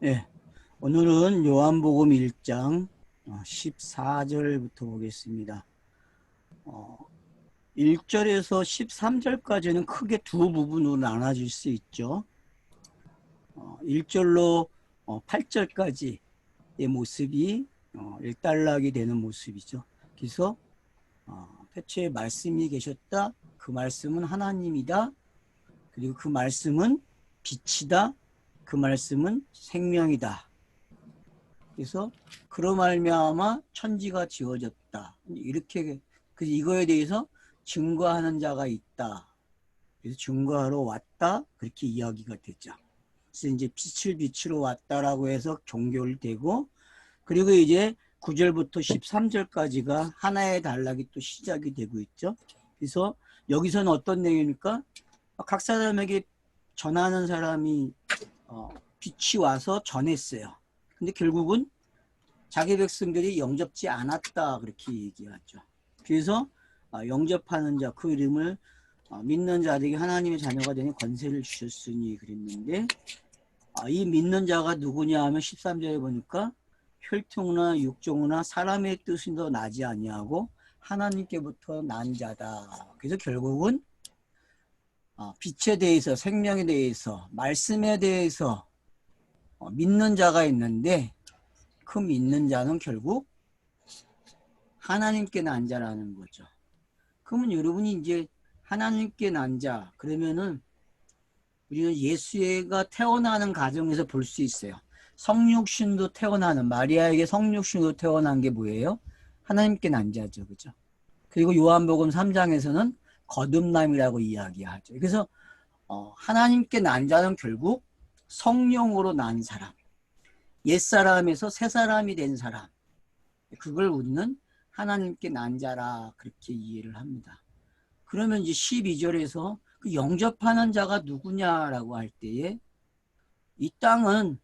예, 오늘은 요한복음 1장 14절부터 보겠습니다. 1절에서 13절까지는 크게 두 부분으로 나눠질 수 있죠. 1절로 8절까지의 모습이 일단락이 되는 모습이죠. 그래서 태초에 말씀이 계셨다. 그 말씀은 하나님이다. 그리고 그 말씀은 빛이다. 그 말씀은 생명이다. 그래서 그로 말미암아 천지가 지어졌다. 이렇게 그래서 이거에 대해서 증거하는 자가 있다. 그래서 증거하러 왔다. 그렇게 이야기가 되죠. 그래서 이제 빛을 빛으로 왔다라고 해서 종결되고, 그리고 이제 9절부터 13절까지가 하나의 단락이 또 시작이 되고 있죠. 그래서 여기서는 어떤 내용입니까? 각 사람에게 전하는 사람이 빛이 와서 전했어요. 근데 결국은 자기 백성들이 영접지 않았다 그렇게 얘기하죠. 그래서 영접하는 자 그 이름을 믿는 자들에게 하나님의 자녀가 되는 권세를 주셨으니 그랬는데, 이 믿는 자가 누구냐 하면 13절에 보니까 혈통이나 육종이나 사람의 뜻이 더 나지 아니하고 하나님께부터 난 자다. 그래서 결국은 빛에 대해서, 생명에 대해서, 말씀에 대해서 믿는 자가 있는데, 그 믿는 자는 결국 하나님께 난 자라는 거죠. 그러면 여러분이 이제 하나님께 난 자, 그러면은 우리는 예수가 태어나는 가정에서 볼 수 있어요. 성육신도 태어나는, 마리아에게 성육신도 태어난 게 뭐예요? 하나님께 난 자죠. 그죠? 그리고 요한복음 3장에서는 거듭남이라고 이야기하죠. 그래서 하나님께 난 자는 결국 성령으로 난 사람, 옛사람에서 새사람이 된 사람, 그걸 우리는 하나님께 난 자라 그렇게 이해를 합니다. 그러면 이제 12절에서 그 영접하는 자가 누구냐라고 할 때에 이 땅은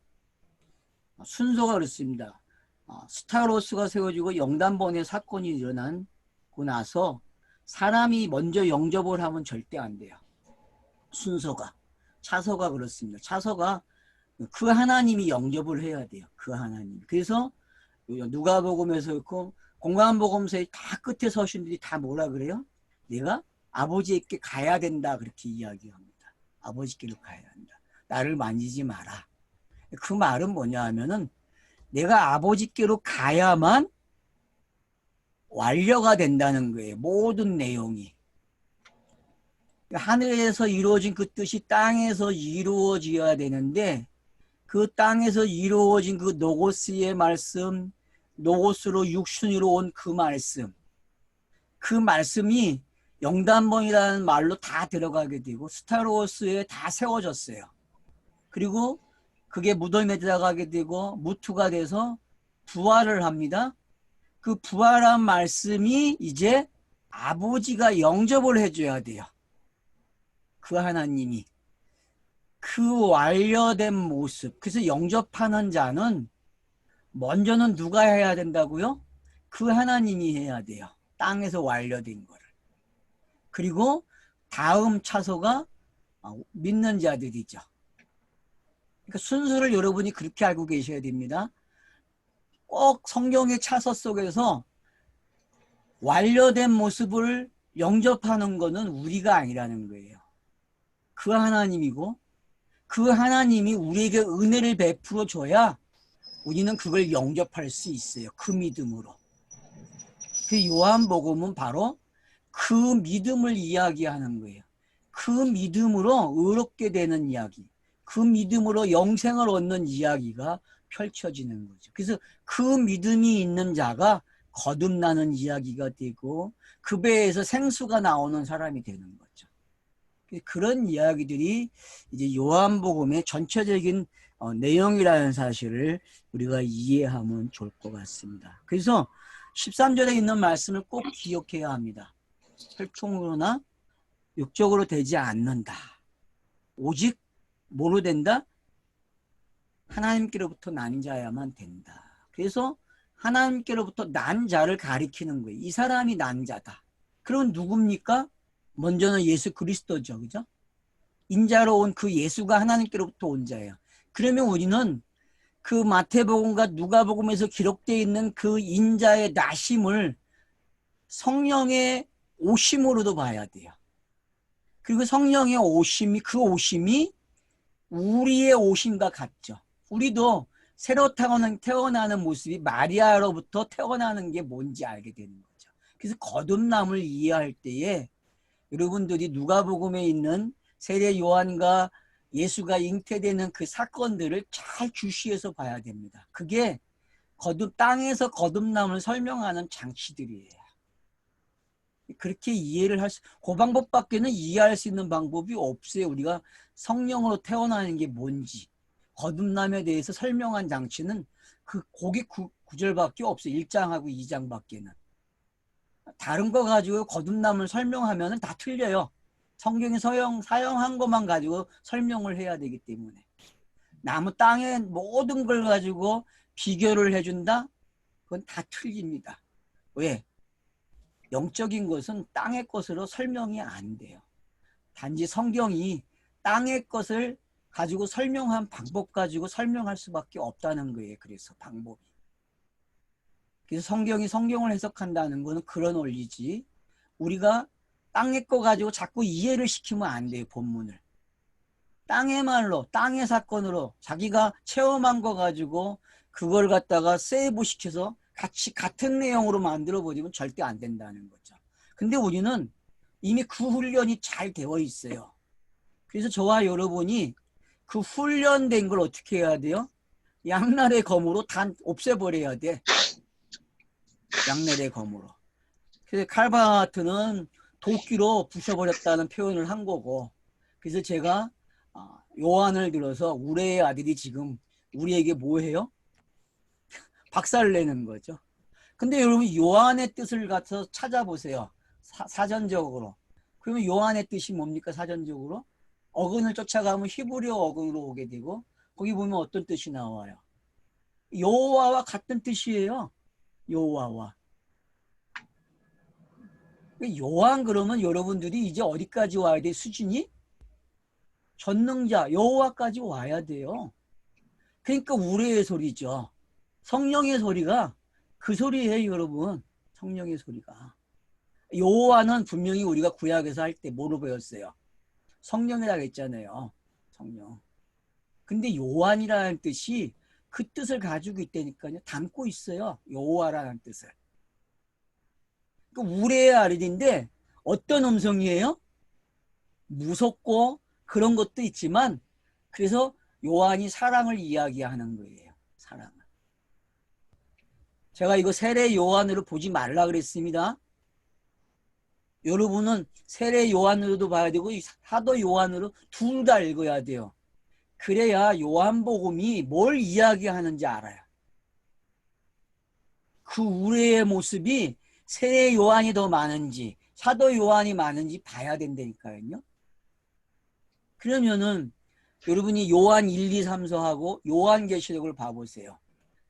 순서가 그렇습니다. 스타로스가 세워지고 영단번의 사건이 일어나고 나서 사람이 먼저 영접을 하면 절대 안 돼요. 순서가. 차서가 그렇습니다. 차서가 그 하나님이 영접을 해야 돼요. 그 하나님. 그래서 누가복음에서 있고 공관복음서의 다 끝에 서신 분들이 다 뭐라 그래요? 내가 아버지께 가야 된다 그렇게 이야기합니다. 아버지께로 가야 한다. 나를 만지지 마라. 그 말은 뭐냐 하면은 내가 아버지께로 가야만 완료가 된다는 거예요. 모든 내용이. 하늘에서 이루어진 그 뜻이 땅에서 이루어져야 되는데, 그 땅에서 이루어진 그 노고스의 말씀, 노고스로 육신으로 온 그 말씀, 그 말씀이 영단번이라는 말로 다 들어가게 되고 스타로스에 다 세워졌어요. 그리고 그게 무덤에 들어가게 되고 무투가 돼서 부활을 합니다. 그 부활한 말씀이 이제 아버지가 영접을 해줘야 돼요. 그 하나님이. 그 완료된 모습. 그래서 영접하는 자는 먼저는 누가 해야 된다고요? 그 하나님이 해야 돼요. 땅에서 완료된 거를. 그리고 다음 차소가 믿는 자들이죠. 그러니까 순서를 여러분이 그렇게 알고 계셔야 됩니다. 꼭 성경의 차서 속에서 완료된 모습을 영접하는 것은 우리가 아니라는 거예요. 그 하나님이고, 그 하나님이 우리에게 은혜를 베풀어 줘야 우리는 그걸 영접할 수 있어요. 그 믿음으로. 그 요한복음은 바로 그 믿음을 이야기하는 거예요. 그 믿음으로 의롭게 되는 이야기, 그 믿음으로 영생을 얻는 이야기가 펼쳐지는 거죠. 그래서 그 믿음이 있는 자가 거듭나는 이야기가 되고 그 배에서 생수가 나오는 사람이 되는 거죠. 그런 이야기들이 이제 요한복음의 전체적인 내용이라는 사실을 우리가 이해하면 좋을 것 같습니다. 그래서 13절에 있는 말씀을 꼭 기억해야 합니다. 혈통으로나 육적으로 되지 않는다. 오직 뭐로 된다? 하나님께로부터 난 자야만 된다. 그래서 하나님께로부터 난 자를 가리키는 거예요. 이 사람이 난 자다. 그럼 누굽니까? 먼저는 예수 그리스도죠. 그죠? 인자로 온 그 예수가 하나님께로부터 온 자예요. 그러면 우리는 그 마태복음과 누가복음에서 기록되어 있는 그 인자의 나심을 성령의 오심으로도 봐야 돼요. 그리고 성령의 오심이, 그 오심이 우리의 오심과 같죠. 우리도 새로 태어나는 모습이 마리아로부터 태어나는 게 뭔지 알게 되는 거죠. 그래서 거듭남을 이해할 때에 여러분들이 누가복음에 있는 세례 요한과 예수가 잉태되는 그 사건들을 잘 주시해서 봐야 됩니다. 그게 땅에서 거듭남을 설명하는 장치들이에요. 그렇게 이해를 그 방법밖에는 이해할 수 있는 방법이 없어요. 우리가 성령으로 태어나는 게 뭔지, 거듭남에 대해서 설명한 장치는 거기 구절밖에 없어요. 1장하고 2장밖에는. 다른 거 가지고 거듭남을 설명하면 다 틀려요. 성경이 사용한 것만 가지고 설명을 해야 되기 때문에. 땅의 모든 걸 가지고 비교를 해준다? 그건 다 틀립니다. 왜? 영적인 것은 땅의 것으로 설명이 안 돼요. 단지 성경이 땅의 것을 가지고 설명한 방법 가지고 설명할 수밖에 없다는 거예요. 그래서 방법이. 그래서 성경이 성경을 해석한다는 것은 그런 원리지. 우리가 땅의 거 가지고 자꾸 이해를 시키면 안 돼요. 본문을. 땅의 말로, 땅의 사건으로 자기가 체험한 거 가지고 그걸 갖다가 세이브시켜서 같은 내용으로 만들어버리면 절대 안 된다는 거죠. 근데 우리는 이미 그 훈련이 잘 되어 있어요. 그래서 저와 여러분이 그 훈련된 걸 어떻게 해야 돼요? 양날의 검으로 다 없애버려야 돼. 양날의 검으로. 그래서 칼바트는 도끼로 부셔버렸다는 표현을 한 거고, 그래서 제가 요한을 들어서 우레의 아들이 지금 우리에게 뭐 해요? 박살내는 거죠. 근데 여러분 요한의 뜻을 가서 찾아보세요. 사전적으로. 그러면 요한의 뜻이 뭡니까? 사전적으로? 어근을 쫓아가면 히브리어 어근으로 오게 되고 거기 보면 어떤 뜻이 나와요? 여호와와 같은 뜻이에요. 여호와와. 요한 그러면 여러분들이 이제 어디까지 와야 돼? 수준이? 전능자 여호와까지 와야 돼요. 그러니까 우레의 소리죠. 성령의 소리가 그 소리예요, 여러분. 성령의 소리가. 여호와는 분명히 우리가 구약에서 할 때 뭐로 배웠어요? 성령이라고 했잖아요. 성령. 근데 요한이라는 뜻이 그 뜻을 가지고 있다니까요. 담고 있어요. 여호와라는 뜻을. 그러니까 우레의 아들인데 어떤 음성이에요? 무섭고 그런 것도 있지만 그래서 요한이 사랑을 이야기하는 거예요. 사랑을. 제가 이거 세례 요한으로 보지 말라 그랬습니다. 여러분은 세례 요한으로도 봐야 되고 사도 요한으로 둘 다 읽어야 돼요. 그래야 요한복음이 뭘 이야기하는지 알아요. 그 우레의 모습이 세례 요한이 더 많은지 사도 요한이 많은지 봐야 된다니까요. 그러면은 여러분이 요한 1, 2, 3서하고 요한계시록을 봐보세요.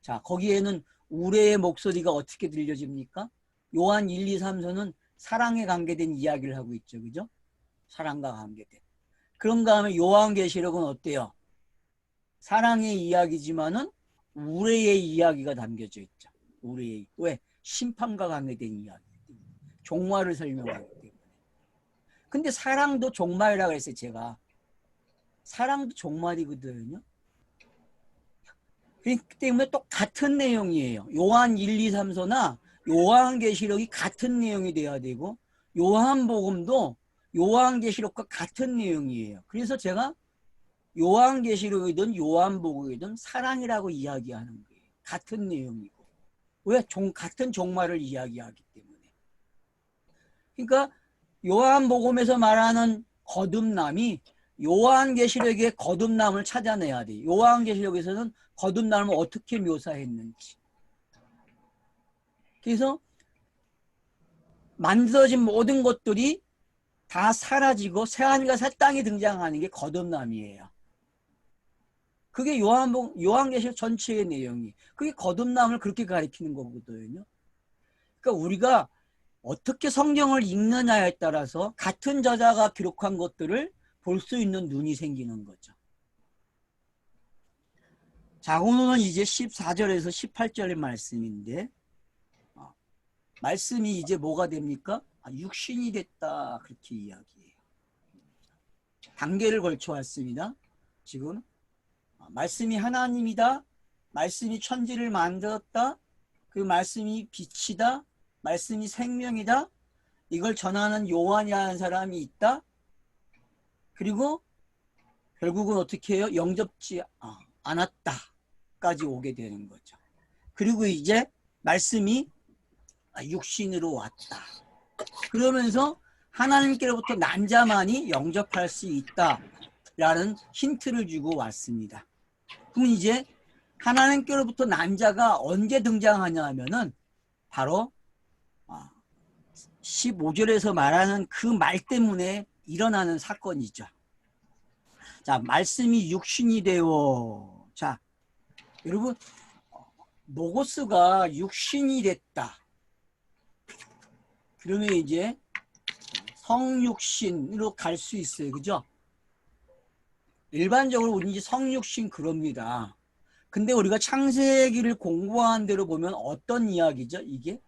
자, 거기에는 우레의 목소리가 어떻게 들려집니까? 요한 1, 2, 3서는 사랑에 관계된 이야기를 하고 있죠. 그죠? 사랑과 관계된. 그런가 하면 요한계시록은 어때요? 사랑의 이야기지만은 우레의 이야기가 담겨져 있죠. 우레의. 왜? 심판과 관계된 이야기. 종말을 설명하기 때문에. 근데 사랑도 종말이라고 했어요, 제가. 사랑도 종말이거든요. 그렇기 때문에 똑같은 내용이에요. 요한 1, 2, 3서나 요한계시록이 같은 내용이 돼야 되고 요한복음도 요한계시록과 같은 내용이에요. 그래서 제가 요한계시록이든 요한복음이든 사랑이라고 이야기하는 거예요. 같은 내용이고. 왜? 같은 종말을 이야기하기 때문에. 그러니까 요한복음에서 말하는 거듭남이 요한계시록의 거듭남을 찾아내야 돼요. 요한계시록에서는 거듭남을 어떻게 묘사했는지. 그래서 만들어진 모든 것들이 다 사라지고 새하늘과 새 땅이 등장하는 게 거듭남이에요. 그게 요한계시록 전체의 내용이. 그게 거듭남을 그렇게 가리키는 거거든요. 그러니까 우리가 어떻게 성경을 읽느냐에 따라서 같은 저자가 기록한 것들을 볼 수 있는 눈이 생기는 거죠. 자, 오늘은 이제 14절에서 18절의 말씀인데, 말씀이 이제 뭐가 됩니까? 육신이 됐다, 그렇게 이야기해요. 단계를 걸쳐 왔습니다. 지금 말씀이 하나님이다, 말씀이 천지를 만들었다, 그 말씀이 빛이다, 말씀이 생명이다, 이걸 전하는 요한이라는 사람이 있다. 그리고 결국은 어떻게 해요? 영접지 않았다까지 오게 되는 거죠. 그리고 이제 말씀이 육신으로 왔다. 그러면서 하나님께로부터 난 자만이 영접할 수 있다라는 힌트를 주고 왔습니다. 그럼 이제 하나님께로부터 난 자가 언제 등장하냐 하면은 바로 15절에서 말하는 그 말 때문에 일어나는 사건이죠. 자, 말씀이 육신이 되어. 자, 여러분, 노고스가 육신이 됐다. 그러면 이제 성육신으로 갈 수 있어요. 그죠? 일반적으로 우리 이제 성육신 그럽니다. 근데 우리가 창세기를 공부한 대로 보면 어떤 이야기죠, 이게?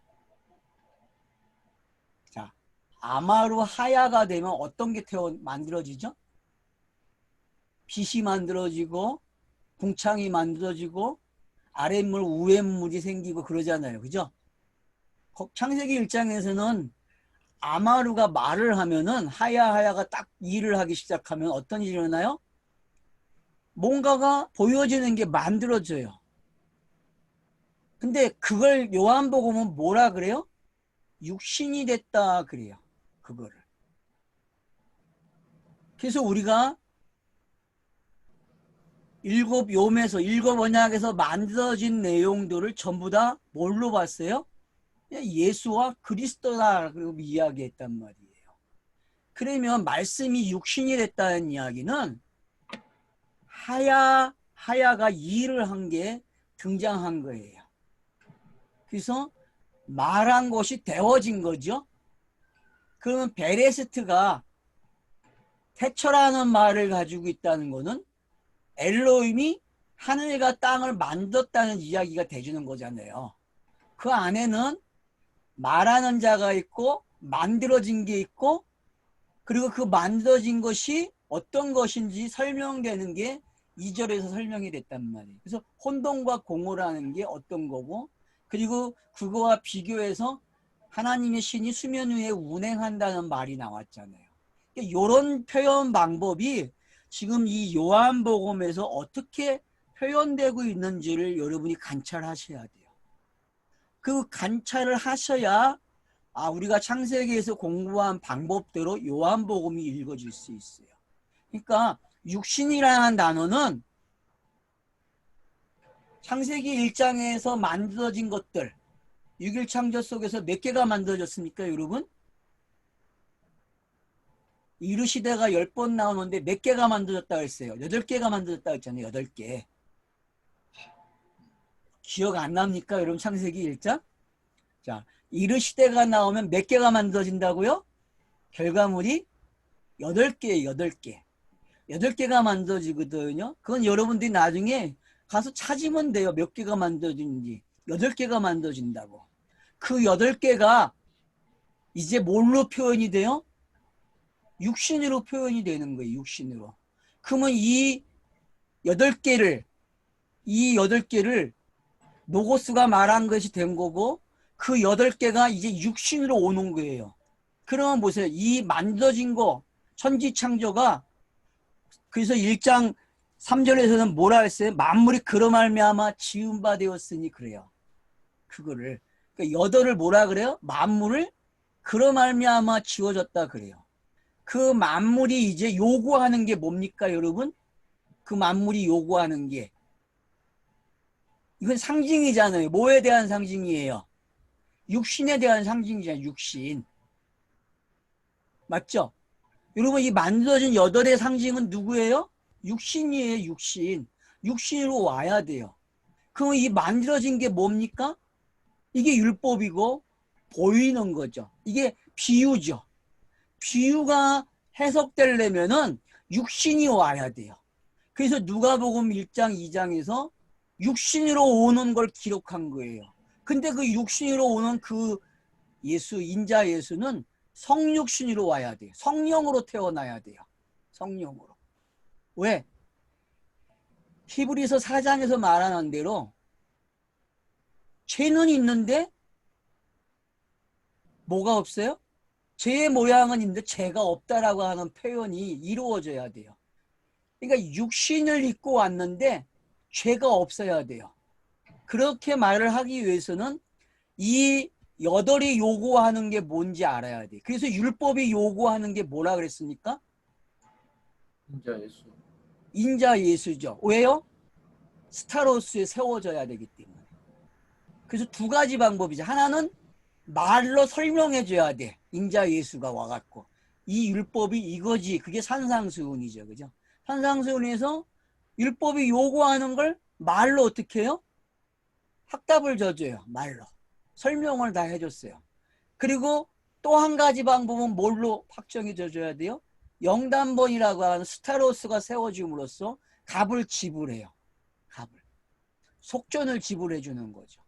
자, 아마루 하야가 되면 어떤 게 만들어지죠? 빛이 만들어지고, 궁창이 만들어지고, 아랫물, 우랫물이 생기고 그러잖아요. 그죠? 창세기 1장에서는 아마루가 말을 하면은 하야가 딱 일을 하기 시작하면 어떤 일이 일어나요? 뭔가가 보여지는 게 만들어져요. 근데 그걸 요한복음은 뭐라 그래요? 육신이 됐다 그래요. 그거를. 그래서 우리가 일곱 요매서, 일곱 언약에서 만들어진 내용들을 전부 다 뭘로 봤어요? 예수와 그리스도다 그리고 이야기했단 말이에요. 그러면 말씀이 육신이 됐다는 이야기는 하야가 일을 한 게 등장한 거예요. 그래서 말한 것이 되어진 거죠. 그러면 베레스트가 태초라는 말을 가지고 있다는 것은 엘로힘이 하늘과 땅을 만들었다는 이야기가 돼주는 거잖아요. 그 안에는 말하는 자가 있고 만들어진 게 있고 그리고 그 만들어진 것이 어떤 것인지 설명되는 게 2절에서 설명이 됐단 말이에요. 그래서 혼돈과 공허라는 게 어떤 거고 그리고 그거와 비교해서 하나님의 신이 수면 위에 운행한다는 말이 나왔잖아요. 이런 표현 방법이 지금 이 요한복음에서 어떻게 표현되고 있는지를 여러분이 관찰하셔야 돼요. 그 관찰을 하셔야 우리가 창세기에서 공부한 방법대로 요한복음이 읽어질 수 있어요. 그러니까 육신이라는 단어는 창세기 1장에서 만들어진 것들 6일 창조 속에서 몇 개가 만들어졌습니까 여러분? 이르시대가 10번 나오는데 몇 개가 만들어졌다고 했어요? 8개가 만들어졌다고 했잖아요. 8개. 기억 안 납니까 여러분 창세기 1장? 자, 이르시대가 나오면 몇 개가 만들어진다고요? 결과물이 8개예요. 8개. 8개가 만들어지거든요. 그건 여러분들이 나중에 가서 찾으면 돼요. 몇 개가 만들어지는지. 8개가 만들어진다고. 그 8개가 이제 뭘로 표현이 돼요? 육신으로 표현이 되는 거예요. 육신으로. 그러면 이 8개를 노고스가 말한 것이 된 거고 그 8개가 이제 육신으로 오는 거예요. 그러면 보세요. 이 만들어진 거 천지창조가 그래서 1장 3절에서는 뭐라 했어요? 만물이 그로 말미암아 지은 바 되었으니 그래요. 그거를 그러니까 8을 뭐라 그래요? 만물을 그로 말미암아 지어졌다 그래요. 그 만물이 이제 요구하는 게 뭡니까 여러분? 그 만물이 요구하는 게 이건 상징이잖아요. 뭐에 대한 상징이에요? 육신에 대한 상징이잖아요. 육신. 맞죠? 여러분 이 만들어진 8의 상징은 누구예요? 육신이에요. 육신. 육신으로 와야 돼요. 그럼 이 만들어진 게 뭡니까? 이게 율법이고 보이는 거죠. 이게 비유죠. 비유가 해석되려면은 육신이 와야 돼요. 그래서 누가복음 1장 2장에서 육신으로 오는 걸 기록한 거예요. 근데 그 육신으로 오는 그 예수, 인자 예수는 성육신으로 와야 돼요. 성령으로 태어나야 돼요. 성령으로. 왜? 히브리서 4장에서 말하는 대로 죄는 있는데 뭐가 없어요? 죄의 모양은 있는데 죄가 없다라고 하는 표현이 이루어져야 돼요. 그러니까 육신을 입고 왔는데 죄가 없어야 돼요. 그렇게 말을 하기 위해서는 이 여덟이 요구하는 게 뭔지 알아야 돼. 그래서 율법이 요구하는 게 뭐라 그랬습니까? 인자 예수. 인자 예수죠. 왜요? 스타로스에 세워져야 되기 때문에. 그래서 두 가지 방법이죠. 하나는 말로 설명해 줘야 돼. 인자 예수가 와갖고 이 율법이 이거지. 그게 산상수훈이죠. 그죠? 산상수훈에서 율법이 요구하는 걸 말로 어떻게 해요? 확답을 져줘요. 말로. 설명을 다 해줬어요. 그리고 또 한 가지 방법은 뭘로 확정이 져줘야 돼요? 영단번이라고 하는 스타로스가 세워줌으로써 값을 지불해요. 값을. 속전을 지불해 주는 거죠.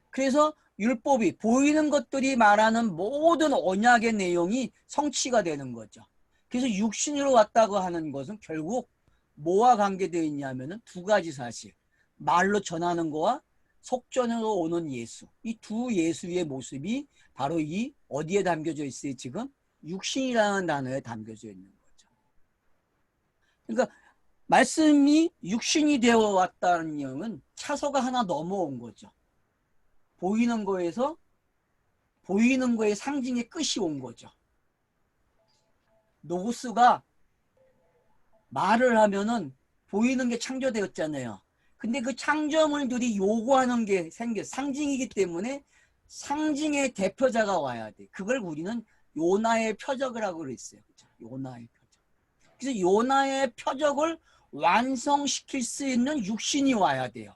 그래서 율법이 보이는 것들이 말하는 모든 언약의 내용이 성취가 되는 거죠. 그래서 육신으로 왔다고 하는 것은 결국 뭐와 관계되어 있냐면은 두 가지 사실. 말로 전하는 거와 속전으로 오는 예수. 이 두 예수의 모습이 바로 이 어디에 담겨져 있어요? 지금 육신이라는 단어에 담겨져 있는 거죠. 그러니까 말씀이 육신이 되어 왔다는 영은 차서가 하나 넘어온 거죠. 보이는 거에서 보이는 거의 상징의 끝이 온 거죠. 노구스가 말을 하면은 보이는 게 창조되었잖아요. 근데 그 창조물들이 요구하는 게 상징이기 때문에 상징의 대표자가 와야 돼. 그걸 우리는 요나의 표적이라고 그랬어요. 그렇죠? 요나의 표적. 그래서 요나의 표적을 완성시킬 수 있는 육신이 와야 돼요.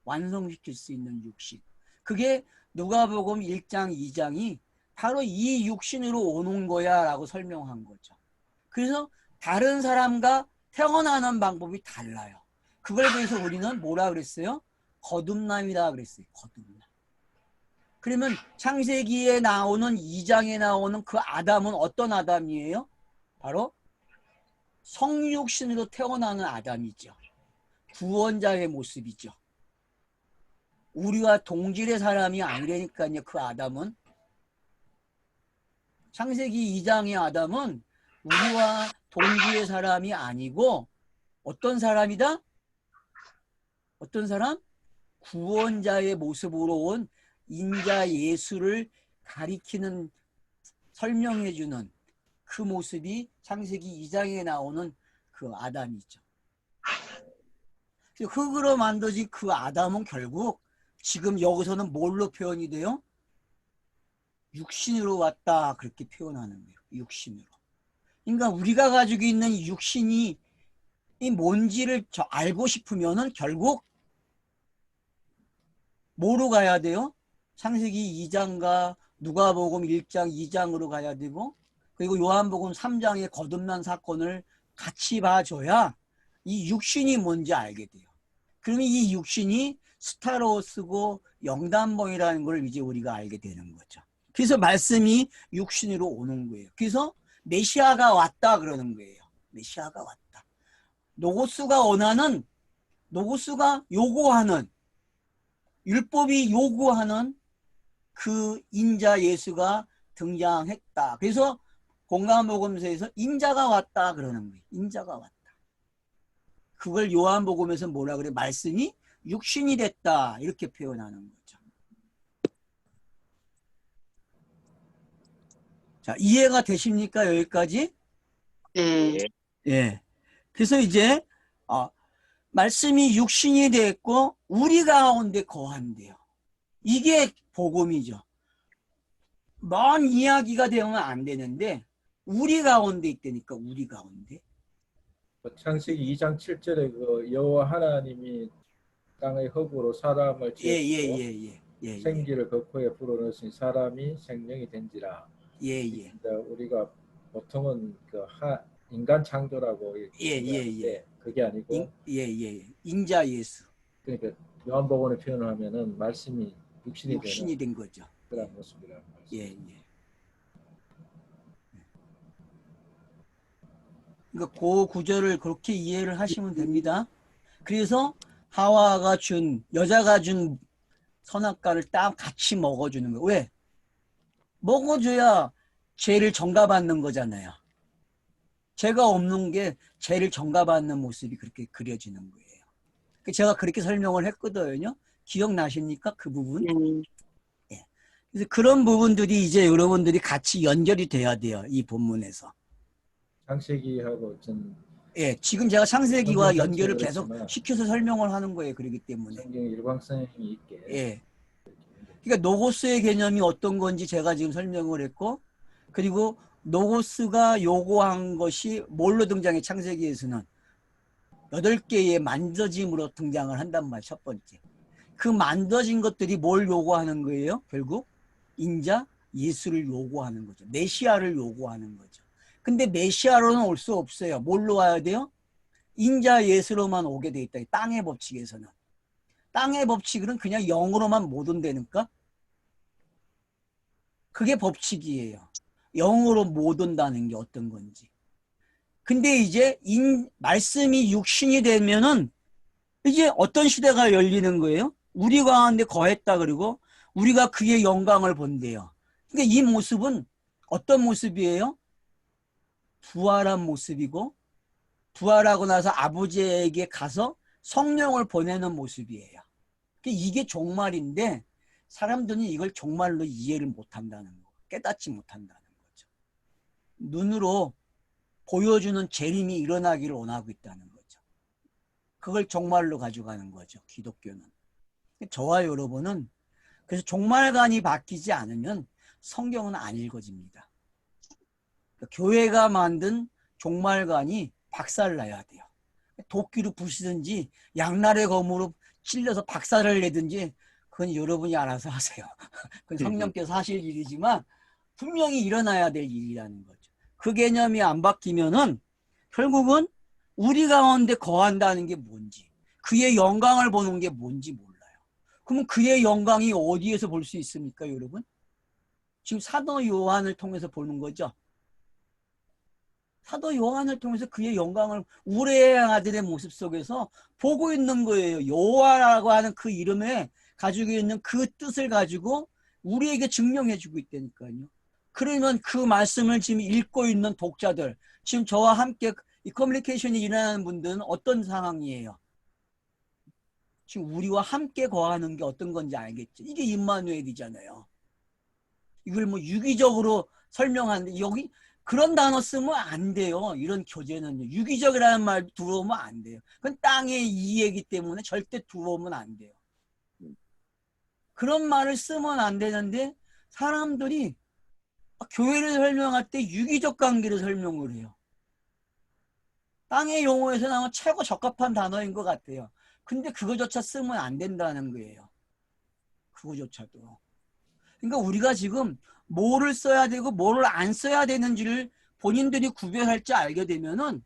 완성시킬 수 있는 육신. 그게 누가복음 1장, 2장이 바로 이 육신으로 오는 거야 라고 설명한 거죠. 그래서 다른 사람과 태어나는 방법이 달라요. 그걸 위해서 우리는 뭐라 그랬어요? 거듭남이라 그랬어요. 거듭남. 그러면 창세기에 나오는 2장에 나오는 그 아담은 어떤 아담이에요? 바로 성육신으로 태어나는 아담이죠. 구원자의 모습이죠. 우리와 동질의 사람이 아니라니까요. 그 아담은. 창세기 2장의 아담은 우리와 동질의 사람이 아니고 어떤 사람이다? 어떤 사람? 구원자의 모습으로 온 인자 예수를 가리키는 설명해주는 그 모습이 창세기 2장에 나오는 그 아담이죠. 흙으로 만들어진 그 아담은 결국 지금 여기서는 뭘로 표현이 돼요? 육신으로 왔다 그렇게 표현하는 거예요. 육신으로. 그러니까 우리가 가지고 있는 육신이 이 뭔지를 알고 싶으면은 결국 뭐로 가야 돼요? 창세기 2장과 누가복음 1장, 2장으로 가야 되고 그리고 요한복음 3장의 거듭난 사건을 같이 봐줘야 이 육신이 뭔지 알게 돼요. 그러면 이 육신이 스타로스고 영단봉이라는 걸 이제 우리가 알게 되는 거죠. 그래서 말씀이 육신으로 오는 거예요. 그래서 메시아가 왔다 그러는 거예요. 메시아가 왔다. 노고스가 원하는, 노고스가 요구하는, 율법이 요구하는 그 인자 예수가 등장했다. 그래서 공감복음서에서 인자가 왔다 그러는 거예요. 인자가 왔다. 그걸 요한복음에서 뭐라 그래? 말씀이 육신이 됐다 이렇게 표현하는 거죠. 자, 이해가 되십니까? 여기까지? 네. 예. 그래서 이제 말씀이 육신이 됐고 우리 가운데 거한대요. 이게 복음이죠. 먼 이야기가 되면 안 되는데 우리 가운데 있다니까. 우리 가운데. 창세기 2장 7절에 그 여호와 하나님이 땅의 흙으로 사람을 지었고 생기를 그 코에 불어넣으신 사람이 생명이 된지라. 우리가 보통은 그 인간 창조라고 얘기하는데 그게 아니고 인자 예수. 그러니까 요한복음의 표현을 하면은 말씀이 육신이 된 거죠. 그런 모습이라는 말씀. 예, 예. 그러니까 그 구절을 그렇게 이해를 하시면 됩니다. 그래서 하와가 준, 여자가 준 선악과를 딱 같이 먹어주는 거예요. 왜? 먹어줘야 죄를 전가받는 거잖아요. 죄가 없는 게 죄를 전가받는 모습이 그렇게 그려지는 거예요. 제가 그렇게 설명을 했거든요. 기억나십니까? 그 부분? 예. 그래서 그런 부분들이 이제 여러분들이 같이 연결이 돼야 돼요. 이 본문에서. 창세기하고 전 예, 지금 제가 창세기와 연결을 계속 그렇지만 시켜서 설명을 하는 거예요. 그렇기 때문에. 성경 일관성이 있게. 예. 그러니까 노고스의 개념이 어떤 건지 제가 지금 설명을 했고, 그리고 노고스가 요구한 것이 뭘로 등장해? 창세기에서는 8개의 만져짐으로 등장을 한단 말이에요. 첫 번째. 그 만져진 것들이 뭘 요구하는 거예요? 결국 인자 예수를 요구하는 거죠. 메시아를 요구하는 거죠. 근데 메시아로는 올 수 없어요. 뭘로 와야 돼요? 인자 예수로만 오게 돼 있다. 땅의 법칙에서는. 땅의 법칙은 그냥 영으로만 못 온다니까? 그게 법칙이에요. 영으로 못 온다는 게 어떤 건지. 근데 이제 말씀이 육신이 되면은 이제 어떤 시대가 열리는 거예요? 우리 가운데 거했다 그리고 우리가 그의 영광을 본대요. 근데 이 모습은 어떤 모습이에요? 부활한 모습이고 부활하고 나서 아버지에게 가서 성령을 보내는 모습이에요. 이게 종말인데 사람들은 이걸 종말로 이해를 못한다는 거, 깨닫지 못한다는 거죠. 눈으로 보여주는 재림이 일어나기를 원하고 있다는 거죠. 그걸 종말로 가져가는 거죠. 기독교는. 저와 여러분은 그래서 종말관이 바뀌지 않으면 성경은 안 읽어집니다. 교회가 만든 종말관이 박살나야 돼요. 도끼로 부시든지 양날의 검으로 찔러서 박살을 내든지 그건 여러분이 알아서 하세요. 그건 성령께서 하실 일이지만 분명히 일어나야 될 일이라는 거죠. 그 개념이 안 바뀌면은 결국은 우리 가운데 거한다는 게 뭔지, 그의 영광을 보는 게 뭔지 몰라요. 그러면 그의 영광이 어디에서 볼 수 있습니까, 여러분? 지금 사도 요한을 통해서 보는 거죠. 사도 요한을 통해서 그의 영광을 우레의 아들의 모습 속에서 보고 있는 거예요. 요한이라고 하는 그 이름에 가지고 있는 그 뜻을 가지고 우리에게 증명해 주고 있다니까요. 그러면 그 말씀을 지금 읽고 있는 독자들, 지금 저와 함께 이 커뮤니케이션이 일어나는 분들은 어떤 상황이에요? 지금 우리와 함께 거하는 게 어떤 건지 알겠죠? 이게 임마누엘이잖아요. 이걸 뭐 유기적으로 설명하는데 여기 그런 단어 쓰면 안 돼요. 이런 교재는요. 유기적이라는 말 들어오면 안 돼요. 그건 땅의 이해이기 때문에 절대 들어오면 안 돼요. 그런 말을 쓰면 안 되는데 사람들이 교회를 설명할 때 유기적 관계를 설명을 해요. 땅의 용어에서 나오면 최고 적합한 단어인 것 같아요. 근데 그거조차 쓰면 안 된다는 거예요. 그거조차도. 그러니까 우리가 지금 뭐를 써야 되고 뭐를 안 써야 되는지를 본인들이 구별할 줄 알게 되면은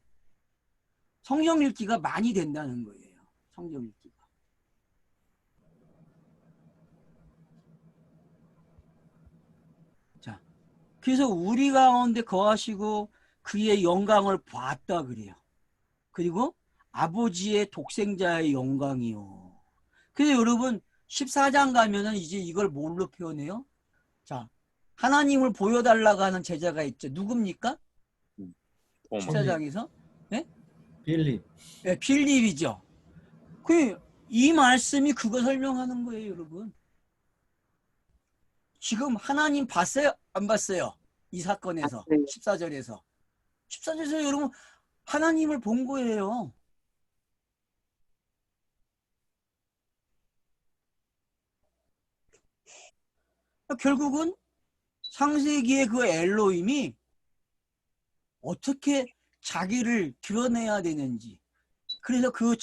성경 읽기가 많이 된다는 거예요. 성경 읽기가. 자, 그래서 우리 가운데 거하시고 그의 영광을 봤다 그래요. 그리고 아버지의 독생자의 영광이요. 그래서 여러분 14장 가면은 이제 이걸 뭘로 표현해요? 자, 하나님을 보여달라고 하는 제자가 있죠. 누굽니까? 14장에서? 네? 빌립. 네, 빌립이죠. 이 말씀이 그거 설명하는 거예요, 여러분. 지금 하나님 봤어요? 안 봤어요? 이 사건에서 14절에서. 14절에서 여러분 하나님을 본 거예요. 결국은 창세기의 그 엘로힘이 어떻게 자기를 드러내야 되는지, 그래서 그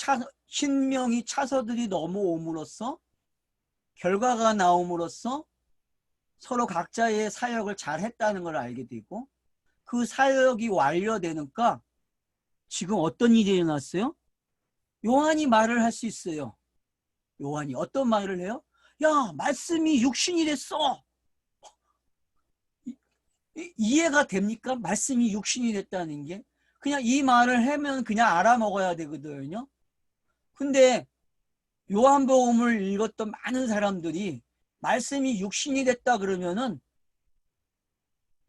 신명이 차서들이 넘어옴으로써 결과가 나옴으로써 서로 각자의 사역을 잘 했다는 걸 알게 되고 그 사역이 완료되니까 지금 어떤 일이 일어났어요? 요한이 말을 할 수 있어요. 요한이 어떤 말을 해요? 야, 말씀이 육신이 됐어. 이해가 됩니까? 말씀이 육신이 됐다는 게. 그냥 이 말을 하면 그냥 알아먹어야 되거든요. 근데 요한복음을 읽었던 많은 사람들이 말씀이 육신이 됐다 그러면은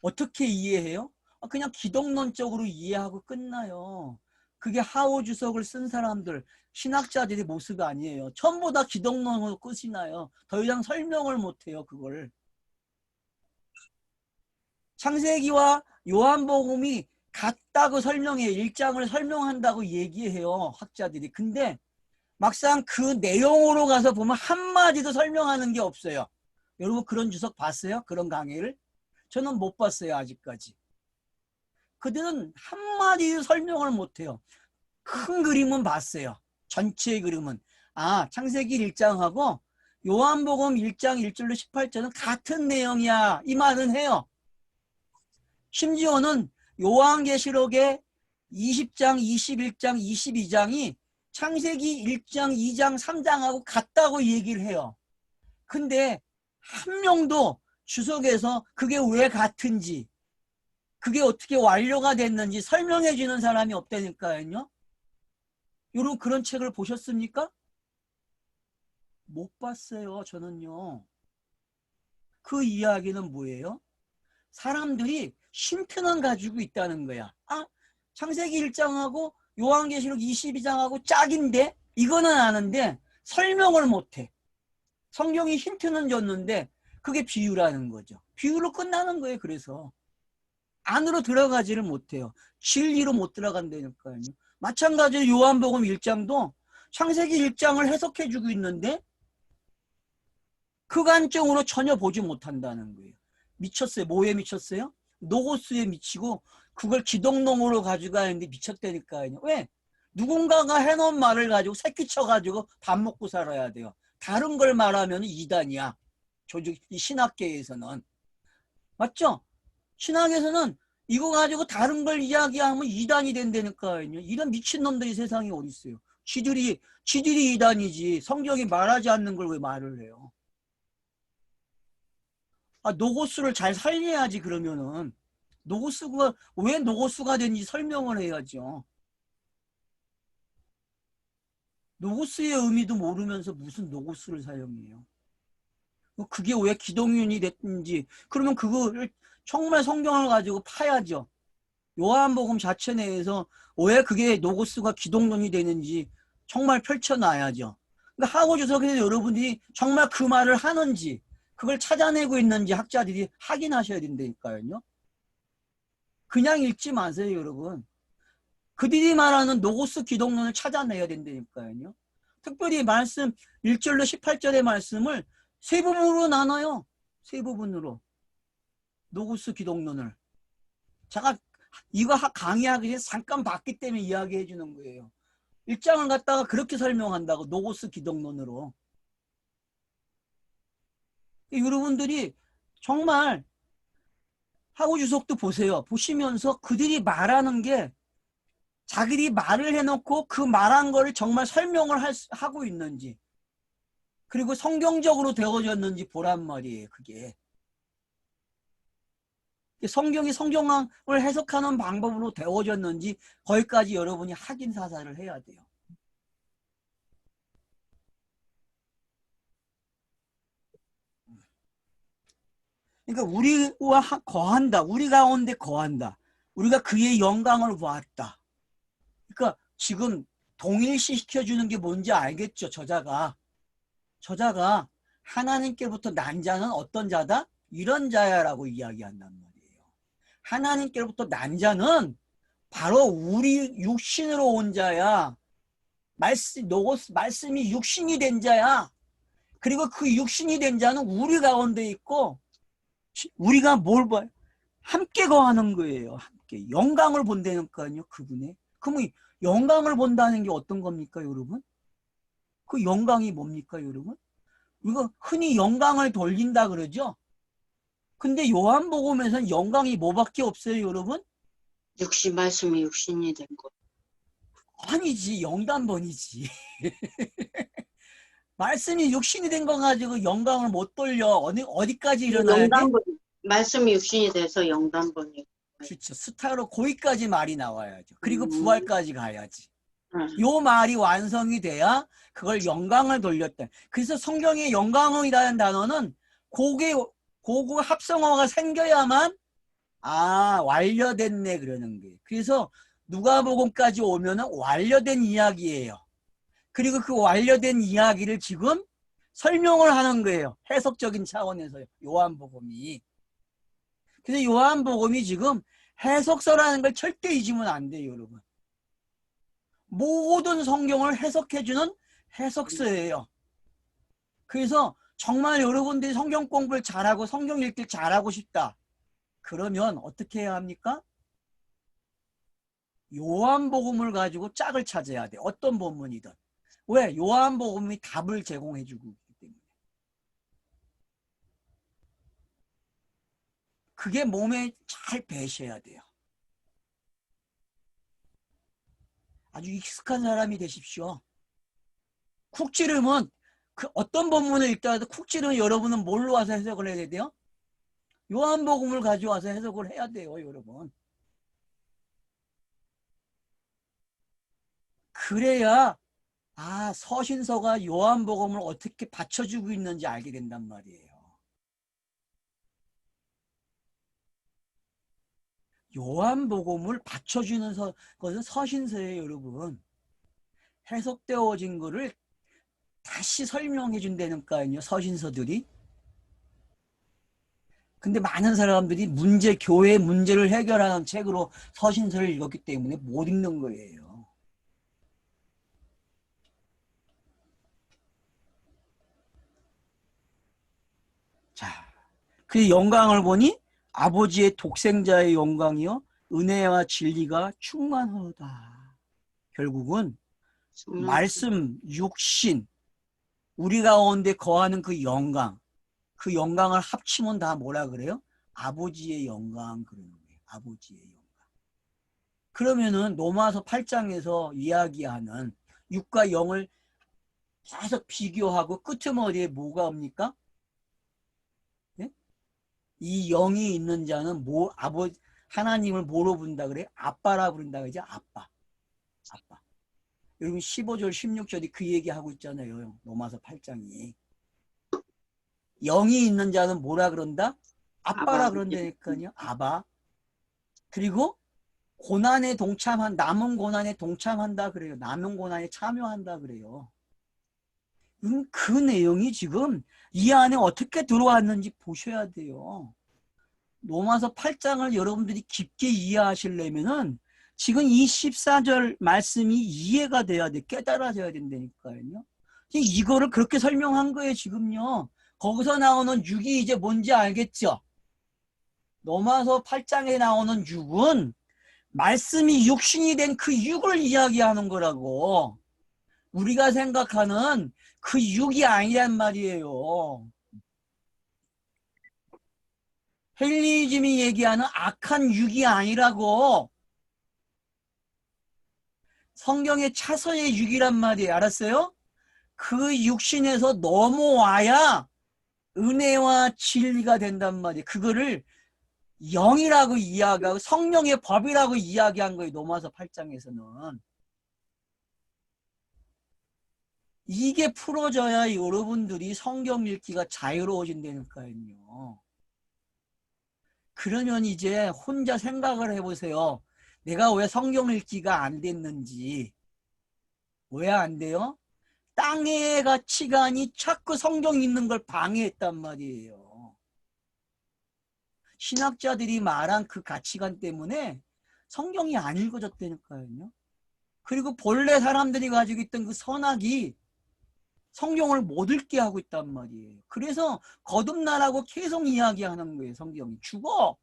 어떻게 이해해요? 그냥 기독론적으로 이해하고 끝나요. 그게 하오 주석을 쓴 사람들, 신학자들의 모습이 아니에요. 전부 다 기독론으로 끝이 나요. 더 이상 설명을 못해요, 그걸. 창세기와 요한복음이 같다고 설명해요. 일장을 설명한다고 얘기해요, 학자들이. 근데 막상 그 내용으로 가서 보면 한마디도 설명하는 게 없어요. 여러분 그런 주석 봤어요? 그런 강의를? 저는 못 봤어요, 아직까지. 그들은 한마디도 설명을 못해요. 큰 그림은 봤어요. 전체의 그림은. 아, 창세기 1장하고 요한복음 1장 1절로 18절은 같은 내용이야. 이 말은 해요. 심지어는 요한계시록의 20장, 21장, 22장이 창세기 1장, 2장, 3장하고 같다고 얘기를 해요. 근데 한 명도 주석에서 그게 왜 같은지, 그게 어떻게 완료가 됐는지 설명해 주는 사람이 없다니까요. 여러분 그런 책을 보셨습니까? 못 봤어요, 저는요. 그 이야기는 뭐예요? 사람들이 쉼표는 가지고 있다는 거야. 아, 창세기 1장하고 요한계시록 22장하고 짝인데 이거는 아는데 설명을 못해. 성경이 힌트는 줬는데 그게 비유라는 거죠. 비유로 끝나는 거예요. 그래서 안으로 들어가지를 못해요. 진리로 못 들어간다니까요. 마찬가지로 요한복음 1장도 창세기 1장을 해석해 주고 있는데 그 관점으로 전혀 보지 못한다는 거예요. 미쳤어요. 뭐에 미쳤어요? 노고스에 미치고 그걸 기독론으로 가져가는데 미쳤다니까요. 왜? 누군가가 해놓은 말을 가지고 새끼 쳐가지고 밥 먹고 살아야 돼요. 다른 걸 말하면 이단이야. 조직 이 신학계에서는. 맞죠? 신학에서는 이거 가지고 다른 걸 이야기하면 이단이 된다니까요. 이런 미친놈들이 세상에 어디 있어요. 지들이 이단이지 성경이 말하지 않는 걸 왜 말을 해요. 아, 노고스를 잘 살려야지. 그러면은 노고스가 왜 노고스가 된지 설명을 해야죠. 노고스의 의미도 모르면서 무슨 노고스를 사용해요. 그게 왜 기독론이 됐는지 그러면 그거를 정말 성경을 가지고 파야죠. 요한복음 자체 내에서 왜 그게 노고스가 기독론이 되는지 정말 펼쳐놔야죠. 그러니까 하고주석에서 여러분이 정말 그 말을 하는지 그걸 찾아내고 있는지 학자들이 확인하셔야 된다니까요. 그냥 읽지 마세요, 여러분. 그들이 말하는 노고스 기독론을 찾아내야 된다니까요. 특별히 말씀 1절로 18절의 말씀을 세 부분으로 나눠요. 세 부분으로. 노고스 기독론을. 제가 이거 강의하기 전에 잠깐 봤기 때문에 이야기해 주는 거예요. 1장을 갖다가 그렇게 설명한다고, 노고스 기독론으로. 여러분들이 정말 하고 주석도 보세요. 보시면서 그들이 말하는 게 자기들이 말을 해놓고 그 말한 거를 정말 설명을 하고 있는지 그리고 성경적으로 되어졌는지 보란 말이에요. 그게. 성경이 성경을 해석하는 방법으로 되어졌는지 거기까지 여러분이 확인 사살을 해야 돼요. 그러니까 우리와 거한다. 우리 가운데 거한다. 우리가 그의 영광을 보았다. 그러니까 지금 동일시시켜주는 게 뭔지 알겠죠? 저자가 하나님께로부터 난 자는 어떤 자다? 이런 자야라고 이야기한단 말이에요. 하나님께로부터 난 자는 바로 우리 육신으로 온 자야. 말씀이 육신이 된 자야. 그리고 그 육신이 된 자는 우리 가운데 있고 우리가 뭘 봐요? 함께 거하는 거예요. 함께. 영광을 본다니까요. 그분의. 그러면 영광을 본다는 게 어떤 겁니까, 여러분? 그 영광이 뭡니까, 여러분? 이거 흔히 영광을 돌린다 그러죠? 근데 요한복음에서는 영광이 뭐밖에 없어요, 여러분? 말씀이 육신이 된 것. 아니지, 영단번이지. 말씀이 육신이 된 거 가지고 영광을 못 돌려. 어디까지 일어나야 돼? 영단번 말씀이 육신이 돼서 영단번이. 그렇죠. 스타로 고기까지 말이 나와야죠. 그리고 음. 부활까지 가야지. 응. 요 말이 완성이 돼야 그걸 영광을 돌렸다. 그래서 성경에 영광이라는 단어는 고구 합성어가 생겨야만 완료됐네 그러는 거예요. 그래서 누가복음까지 오면은 완료된 이야기예요. 그리고 그 완료된 이야기를 지금 설명을 하는 거예요. 해석적인 차원에서요. 요한복음이. 그래서 요한복음이 지금 해석서라는 걸 절대 잊으면 안 돼요, 여러분. 모든 성경을 해석해주는 해석서예요. 그래서 정말 여러분들이 성경 공부를 잘하고 성경 읽기를 잘하고 싶다. 그러면 어떻게 해야 합니까? 요한복음을 가지고 짝을 찾아야 돼. 어떤 본문이든. 왜? 요한복음이 답을 제공해주고 있기 때문에. 그게 몸에 잘 배셔야 돼요. 아주 익숙한 사람이 되십시오. 쿡 찌르면 그 어떤 본문을 읽더라도 쿡 찌르면 여러분은 뭘로 와서 해석을 해야 돼요? 요한복음을 가져와서 해석을 해야 돼요, 여러분. 그래야 서신서가 요한복음을 어떻게 받쳐주고 있는지 알게 된단 말이에요. 요한복음을 받쳐주는 것은 서신서예요, 여러분. 해석되어진 거를 다시 설명해 준다니까요, 서신서들이. 근데 많은 사람들이 교회 문제를 해결하는 책으로 서신서를 읽었기 때문에 못 읽는 거예요. 자, 그 영광을 보니 아버지의 독생자의 영광이요 은혜와 진리가 충만하다. 결국은 말씀, 육신, 우리 가운데 거하는 그 영광을 합치면 다 뭐라 그래요? 아버지의 영광 그러는 거예요. 아버지의 영광. 그러면은 로마서 8장에서 이야기하는 육과 영을 계속 비교하고 끄트머리에 뭐가 옵니까? 네? 이 영이 있는 자는 하나님을 뭐로 부른다 그래요? 아빠라 부른다 그러죠? 아빠. 여러분 15절 16절이 그 얘기하고 있잖아요. 로마서 8장이. 영이 있는 자는 뭐라 그런다? 아빠라 그런다니까요. 아바. 그리고 남은 고난에 동참한다 그래요. 남은 고난에 참여한다 그래요. 그 내용이 지금 이 안에 어떻게 들어왔는지 보셔야 돼요. 로마서 8장을 여러분들이 깊게 이해하시려면은 지금 이 14절 말씀이 이해가 돼야 돼. 깨달아져야 된다니까요. 이거를 그렇게 설명한 거예요, 지금요. 거기서 나오는 6이 이제 뭔지 알겠죠? 로마서 8장에 나오는 6은 말씀이 육신이 된 그 6을 이야기하는 거라고. 우리가 생각하는 그 6이 아니란 말이에요. 헬리즘이 얘기하는 악한 6이 아니라고. 성경의 차서의 6이란 말이에요. 알았어요? 그 육신에서 넘어와야 은혜와 진리가 된단 말이에요. 그거를 영이라고 이야기하고 성령의 법이라고 이야기한 거예요. 로마서 8장에서는. 이게 풀어져야 여러분들이 성경 읽기가 자유로워진다니까요. 그러면 이제 혼자 생각을 해보세요. 내가 왜 성경 읽기가 안 됐는지. 왜 안 돼요? 땅의 가치관이 자꾸 성경 읽는 걸 방해했단 말이에요. 신학자들이 말한 그 가치관 때문에 성경이 안 읽어졌다니까요. 그리고 본래 사람들이 가지고 있던 그 선악이 성경을 못 읽게 하고 있단 말이에요. 그래서 거듭나라고 계속 이야기하는 거예요. 성경이. 죽어.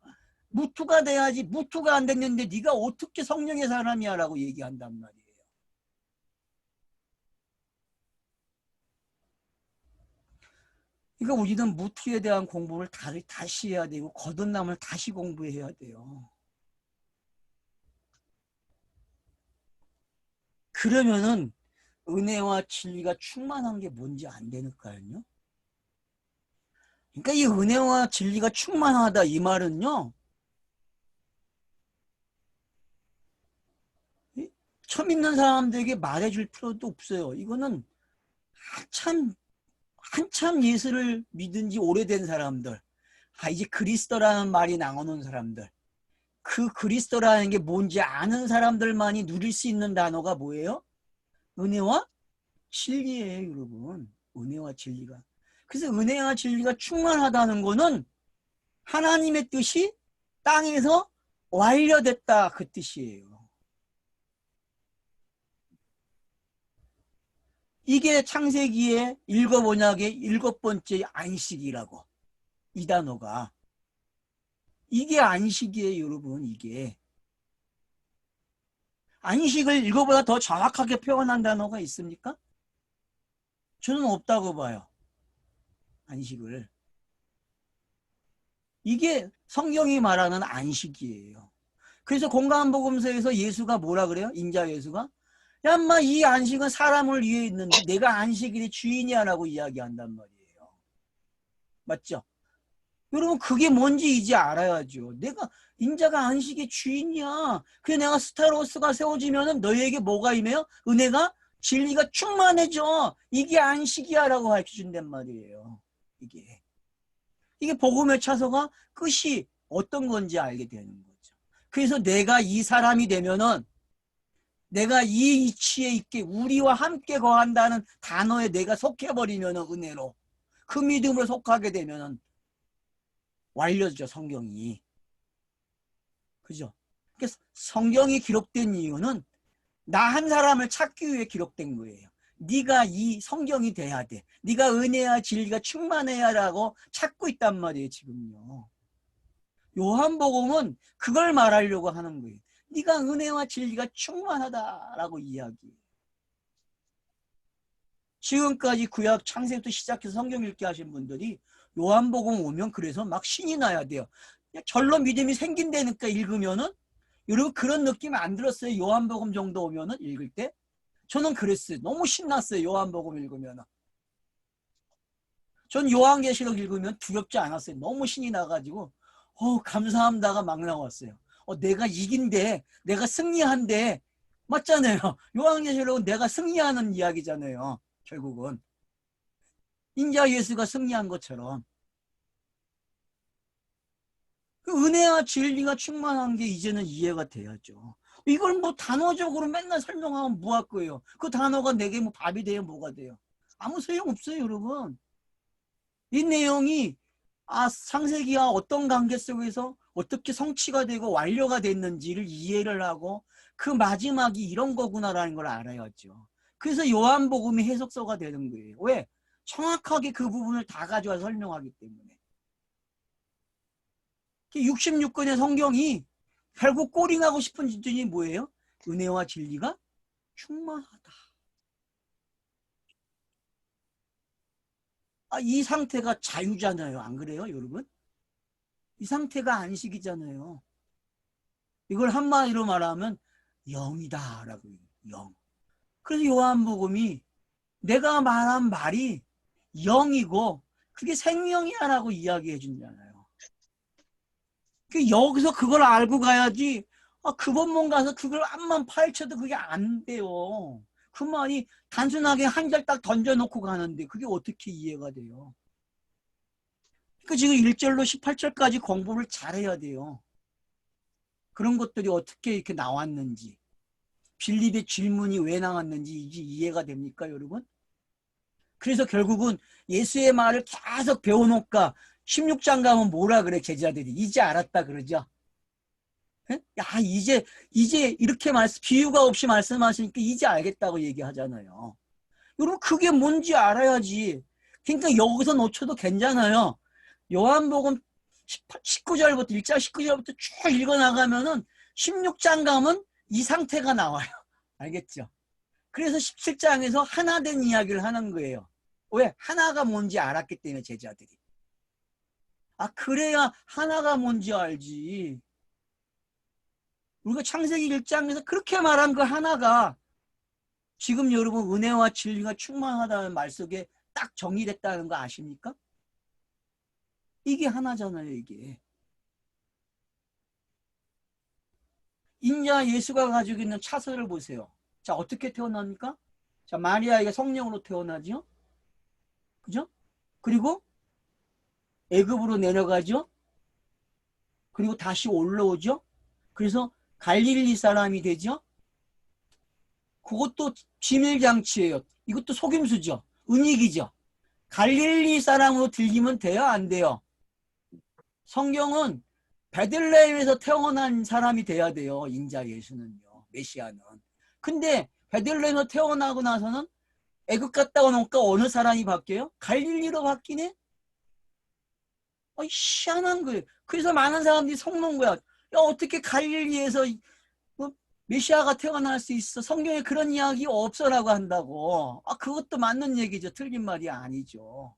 무투가 돼야지. 무투가 안 됐는데 네가 어떻게 성령의 사람이야 라고 얘기한단 말이에요. 그러니까 우리는 무투에 대한 공부를 다시 해야 되고 거듭남을 다시 공부해야 돼요. 그러면은 은혜와 진리가 충만한 게 뭔지 안 되니까요. 그러니까 이 은혜와 진리가 충만하다 이 말은요. 처음 믿는 사람들에게 말해줄 필요도 없어요. 이거는 한참 예수를 믿은 지 오래된 사람들, 이제 그리스도라는 말이 나오는 사람들, 그 그리스도라는 게 뭔지 아는 사람들만이 누릴 수 있는 단어가 뭐예요? 은혜와 진리예요, 여러분. 은혜와 진리가. 그래서 은혜와 진리가 충만하다는 거는 하나님의 뜻이 땅에서 완료됐다 그 뜻이에요. 이게 창세기의 일곱 언약의 7번째 안식이라고. 이 단어가. 이게 안식이에요, 여러분. 이게. 안식을 이거보다 더 정확하게 표현한 단어가 있습니까? 저는 없다고 봐요. 안식을. 이게 성경이 말하는 안식이에요. 그래서 공간복음서에서 예수가 뭐라 그래요? 인자 예수가? 야, 인마 이 안식은 사람을 위해 있는데 내가 안식일의 주인이야 라고 이야기한단 말이에요. 맞죠? 여러분 그게 뭔지 이제 알아야죠. 내가 인자가 안식의 주인이야. 그래 내가 스타로스가 세워지면은 너희에게 뭐가 임해요? 은혜가 진리가 충만해져. 이게 안식이야 라고 가르쳐준단 말이에요. 이게 복음의 차서가 끝이 어떤 건지 알게 되는 거죠. 그래서 내가 이 사람이 되면은 내가 이 이치에 있게 우리와 함께 거한다는 단어에 내가 속해버리면 은혜로 그 믿음으로 속하게 되면 완료죠. 성경이. 그죠? 그래서 성경이 기록된 이유는 나 한 사람을 찾기 위해 기록된 거예요. 네가 이 성경이 돼야 돼. 네가 은혜와 진리가 충만해야 라고 찾고 있단 말이에요. 지금요. 요한복음은 그걸 말하려고 하는 거예요. 네가 은혜와 진리가 충만하다라고 이야기해요. 지금까지 구약 창세부터 시작해서 성경 읽게 하신 분들이 요한복음 오면 그래서 막 신이 나야 돼요. 절로 믿음이 생긴다니까 읽으면은 여러분 그런 느낌 안 들었어요? 요한복음 정도 오면은 읽을 때? 저는 그랬어요. 너무 신났어요. 요한복음 읽으면은. 전 요한계시록 읽으면 두렵지 않았어요. 너무 신이 나가지고 감사합니다가 막 나왔어요. 내가 이긴데 내가 승리한데 맞잖아요. 요한계시록은 내가 승리하는 이야기잖아요. 결국은 인자 예수가 승리한 것처럼 그 은혜와 진리가 충만한 게 이제는 이해가 돼야죠. 이걸 뭐 단어적으로 맨날 설명하면 뭐 할 거예요? 그 단어가 내게 뭐 밥이 돼요? 뭐가 돼요? 아무 소용 없어요, 여러분. 이 내용이 창세기와 어떤 관계 속에서 어떻게 성취가 되고 완료가 됐는지를 이해를 하고 그 마지막이 이런 거구나라는 걸 알아야죠. 그래서 요한복음이 해석서가 되는 거예요. 왜? 정확하게 그 부분을 다 가져와서 설명하기 때문에. 66권의 성경이 결국 꼬링하고 싶은 지점이 뭐예요? 은혜와 진리가 충만하다. 이 상태가 자유잖아요. 안 그래요, 여러분? 이 상태가 안식이잖아요. 이걸 한마디로 말하면 영이다라고 해요. 영. 그래서 요한복음이 내가 말한 말이 영이고 그게 생명이야라고 이야기해 준잖아요. 여기서 그걸 알고 가야지 그 법문 가서 그걸 암만 파헤쳐도 그게 안 돼요. 그 말이 단순하게 한 절 딱 던져놓고 가는데 그게 어떻게 이해가 돼요? 그러니까 지금 1절로 18절까지 공부를 잘해야 돼요. 그런 것들이 어떻게 이렇게 나왔는지 빌립의 질문이 왜 나왔는지 이게 이해가 됩니까 여러분? 그래서 결국은 예수의 말을 계속 배워놓을까 16장 가면 뭐라 그래 제자들이 이제 알았다 그러죠. 야 이제 이렇게 비유가 없이 말씀하시니까 이제 알겠다고 얘기하잖아요. 여러분 그게 뭔지 알아야지. 그러니까 여기서 놓쳐도 괜찮아요. 요한복음 19절부터 1장 19절부터 쭉 읽어나가면은 16장 가면 이 상태가 나와요. 알겠죠? 그래서 17장에서 하나 된 이야기를 하는 거예요. 왜? 하나가 뭔지 알았기 때문에 제자들이. 그래야 하나가 뭔지 알지. 우리가 창세기 1장에서 그렇게 말한 그 하나가 지금 여러분 은혜와 진리가 충만하다는 말 속에 딱 정리됐다는 거 아십니까? 이게 하나잖아요, 이게. 인자 예수가 가지고 있는 차서를 보세요. 자, 어떻게 태어납니까? 자, 마리아에게 성령으로 태어나죠? 그죠? 그리고 애굽으로 내려가죠? 그리고 다시 올라오죠? 그래서 갈릴리 사람이 되죠? 그것도 비밀장치예요. 이것도 속임수죠. 은닉이죠. 갈릴리 사람으로 들리면 돼요? 안 돼요? 성경은 베들레헴에서 태어난 사람이 돼야 돼요. 인자 예수는요. 메시아는. 근데 베들레헴에서 태어나고 나서는 애굽 갔다 오니까 어느 사람이 바뀌어요? 갈릴리로 바뀌네? 희한한 거예요. 그래서 많은 사람들이 속는 거야. 야, 어떻게 갈릴리에서 메시아가 태어날 수 있어? 성경에 그런 이야기 없어라고 한다고. 그것도 맞는 얘기죠. 틀린 말이 아니죠.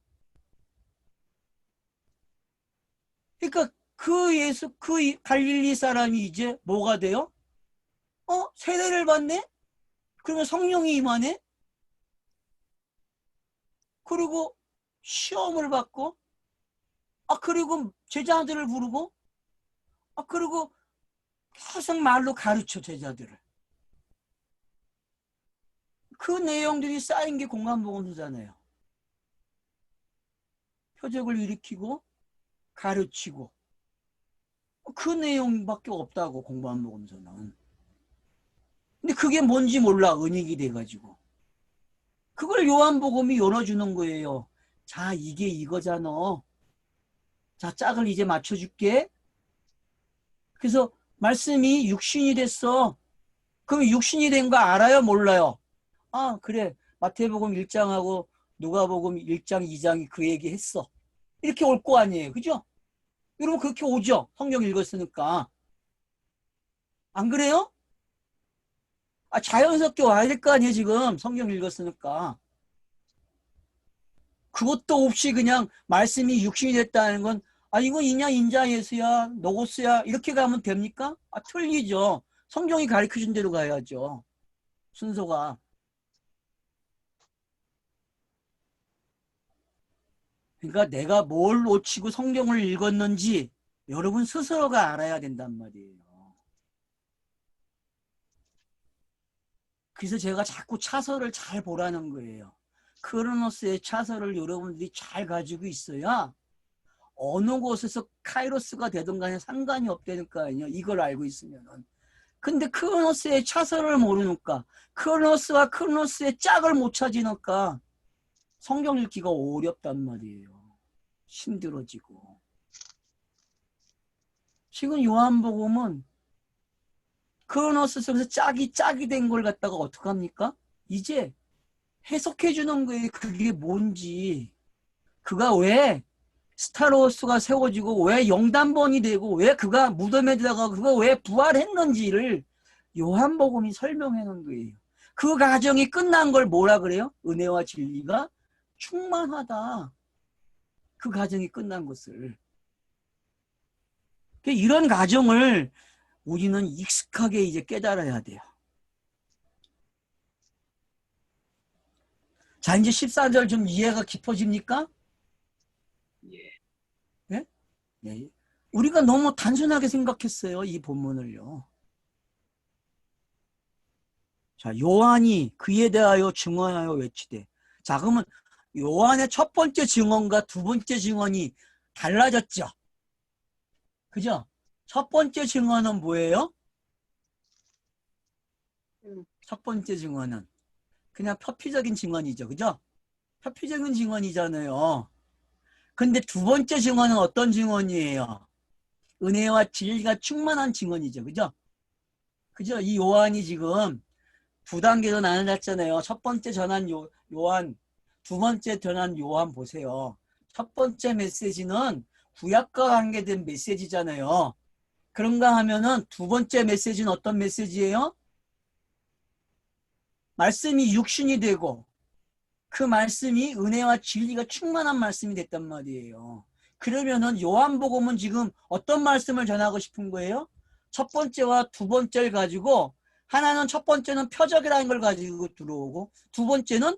그러니까 그 갈릴리 사람이 이제 뭐가 돼요? 세례를 받네? 그러면 성령이 임하네? 그리고 시험을 받고, 그리고 제자들을 부르고, 그리고 계속 말로 가르쳐, 제자들을. 그 내용들이 쌓인 게 공간복음서잖아요. 표적을 일으키고 가르치고 그 내용밖에 없다고, 공간복음서는. 근데 그게 뭔지 몰라, 은닉이 돼가지고. 그걸 요한복음이 열어주는 거예요. 자, 이게 이거잖아. 자, 짝을 이제 맞춰줄게. 그래서 말씀이 육신이 됐어. 그럼 육신이 된 거 알아요? 몰라요? 그래. 마태복음 1장하고 누가복음 1장, 2장이 그 얘기 했어. 이렇게 올 거 아니에요. 그죠? 여러분 그렇게 오죠? 성경 읽었으니까. 안 그래요? 자연스럽게 와야 될 거 아니에요, 지금. 성경 읽었으니까. 그것도 없이 그냥 말씀이 육신이 됐다는 건, 이거 이냐, 인자 예수야, 노고스야, 이렇게 가면 됩니까? 틀리죠. 성경이 가르쳐준 대로 가야죠. 순서가. 그러니까 내가 뭘 놓치고 성경을 읽었는지 여러분 스스로가 알아야 된단 말이에요. 그래서 제가 자꾸 차서를 잘 보라는 거예요. 크로노스의 차서를 여러분들이 잘 가지고 있어야 어느 곳에서 카이로스가 되든 간에 상관이 없다니까요. 이걸 알고 있으면은. 근데 크로노스의 차서를 모르니까, 크로노스와 크로노스의 짝을 못 찾으니까 성경 읽기가 어렵단 말이에요. 힘들어지고. 지금 요한복음은 크로노스 속에서 짝이 된 걸 갖다가 어떡합니까? 이제 해석해 주는 거예요. 그게 뭔지. 그가 왜 스타로스가 세워지고 왜 영단번이 되고 왜 그가 무덤에 들어가고 그가 왜 부활했는지를 요한복음이 설명해 놓은 거예요. 그 과정이 끝난 걸 뭐라 그래요? 은혜와 진리가 충만하다. 그 과정이 끝난 것을. 이런 과정을 우리는 익숙하게 이제 깨달아야 돼요. 자, 이제 14절 좀 이해가 깊어집니까? 예? 네? 우리가 너무 단순하게 생각했어요, 이 본문을요. 자, 요한이 그에 대하여 증언하여 외치되. 자, 그러면 요한의 첫 번째 증언과 두 번째 증언이 달라졌죠? 그죠? 첫 번째 증언은 뭐예요? 첫 번째 증언은 그냥 표피적인 증언이죠. 그죠? 표피적인 증언이잖아요. 근데 두 번째 증언은 어떤 증언이에요? 은혜와 진리가 충만한 증언이죠. 그죠? 그죠? 이 요한이 지금 두 단계로 나눠졌잖아요. 첫 번째 전한 요한, 두 번째 전한 요한 보세요. 첫 번째 메시지는 구약과 관계된 메시지잖아요. 그런가 하면은 두 번째 메시지는 어떤 메시지예요? 말씀이 육신이 되고 그 말씀이 은혜와 진리가 충만한 말씀이 됐단 말이에요. 그러면은 요한복음은 지금 어떤 말씀을 전하고 싶은 거예요? 첫 번째와 두 번째를 가지고 하나는 첫 번째는 표적이라는 걸 가지고 들어오고 두 번째는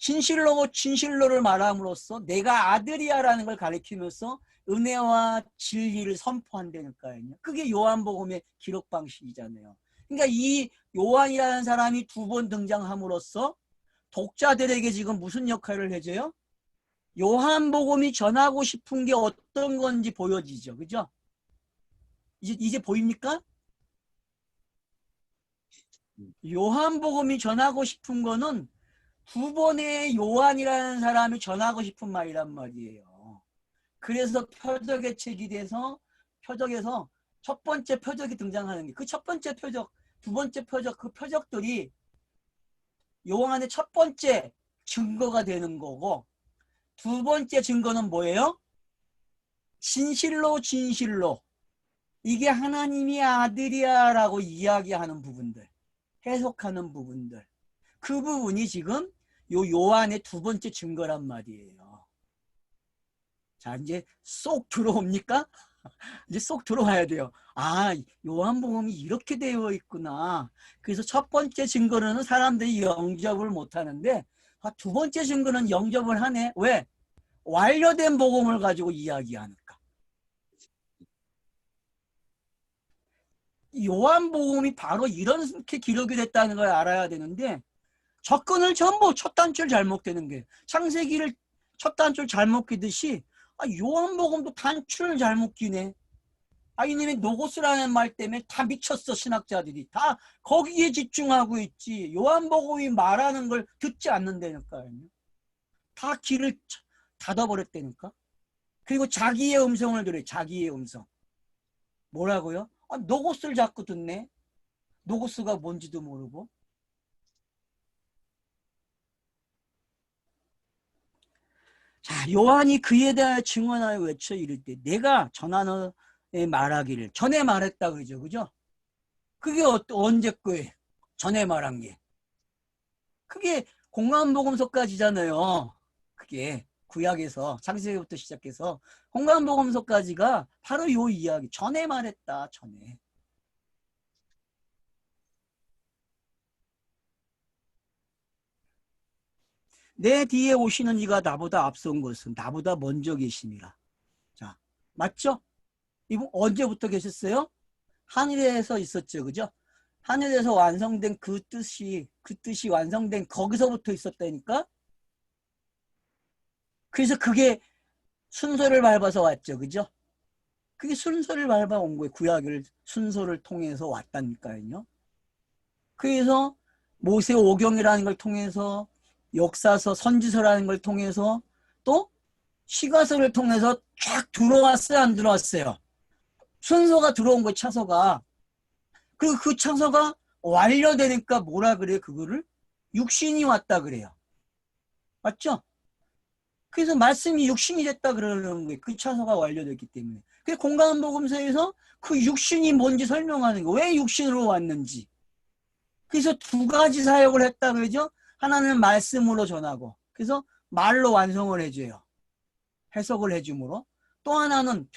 진실로를 말함으로써 내가 아들이야라는 걸 가리키면서 은혜와 진리를 선포한다니까요. 그게 요한복음의 기록 방식이잖아요. 그러니까 이 요한이라는 사람이 두 번 등장함으로써 독자들에게 지금 무슨 역할을 해줘요? 요한복음이 전하고 싶은 게 어떤 건지 보여지죠. 그죠? 이제 보입니까? 요한복음이 전하고 싶은 거는 두 번의 요한이라는 사람이 전하고 싶은 말이란 말이에요. 그래서 표적의 책이 돼서 표적에서 첫 번째 표적이 등장하는 게 그 첫 번째 표적, 두 번째 표적, 그 표적들이 요한의 첫 번째 증거가 되는 거고 두 번째 증거는 뭐예요? 진실로 이게 하나님이 아들이야 라고 이야기하는 부분들, 해석하는 부분들, 그 부분이 지금 요한의 두 번째 증거란 말이에요. 자, 이제 쏙 들어옵니까? 이제 쏙 들어와야 돼요. 아, 요한복음이 이렇게 되어 있구나. 그래서 첫 번째 증거는 사람들이 영접을 못하는데 두 번째 증거는 영접을 하네. 왜? 완료된 복음을 가지고 이야기하니까. 요한복음이 바로 이렇게 기록이 됐다는 걸 알아야 되는데 접근을 전부 첫 단추를 잘못 끼는 게 창세기를 첫 단추를 잘못 끼듯이 요한복음도 단추를 잘못 끼네. 이놈의 노고스라는 말 때문에 다 미쳤어. 신학자들이 다 거기에 집중하고 있지 요한복음이 말하는 걸 듣지 않는다니까요. 다 귀를 닫아버렸다니까. 그리고 자기의 음성을 들어요. 자기의 음성. 뭐라고요? 노고스를 자꾸 듣네. 노고스가 뭔지도 모르고. 자, 요한이 그에 대하여 증언하여 외쳐 이를 때 내가 전하는 말하기를 전에 말했다 그러죠. 그죠? 그게 언제 거예요? 전에 말한 게. 그게 공관복음서까지잖아요. 그게 구약에서 창세기부터 시작해서 공관복음서까지가 바로 요 이야기. 전에 말했다. 전에. 내 뒤에 오시는 이가 나보다 앞선 것은 나보다 먼저 계심이라. 자, 맞죠? 이분 언제부터 계셨어요? 하늘에서 있었죠. 그죠? 하늘에서 완성된 그 뜻이 완성된 거기서부터 있었다니까? 그래서 그게 순서를 밟아서 왔죠. 그죠? 그게 순서를 밟아 온 거예요. 구약을 순서를 통해서 왔다니까요. 그래서 모세 오경이라는 걸 통해서 역사서 선지서라는 걸 통해서 또 시가서를 통해서 쫙 들어왔어요. 안 들어왔어요? 순서가 들어온 거예요. 차서가. 그리고 그 차서가 완료되니까 뭐라 그래요? 그거를 육신이 왔다 그래요. 맞죠? 그래서 말씀이 육신이 됐다 그러는 거예요. 그 차서가 완료됐기 때문에. 그래서 공관복음서에서 그 육신이 뭔지 설명하는 거예요. 왜 육신으로 왔는지. 그래서 두 가지 사역을 했다 그러죠. 하나는 말씀으로 전하고 그래서 말로 완성을 해줘요. 해석을 해줌으로. 또 하나는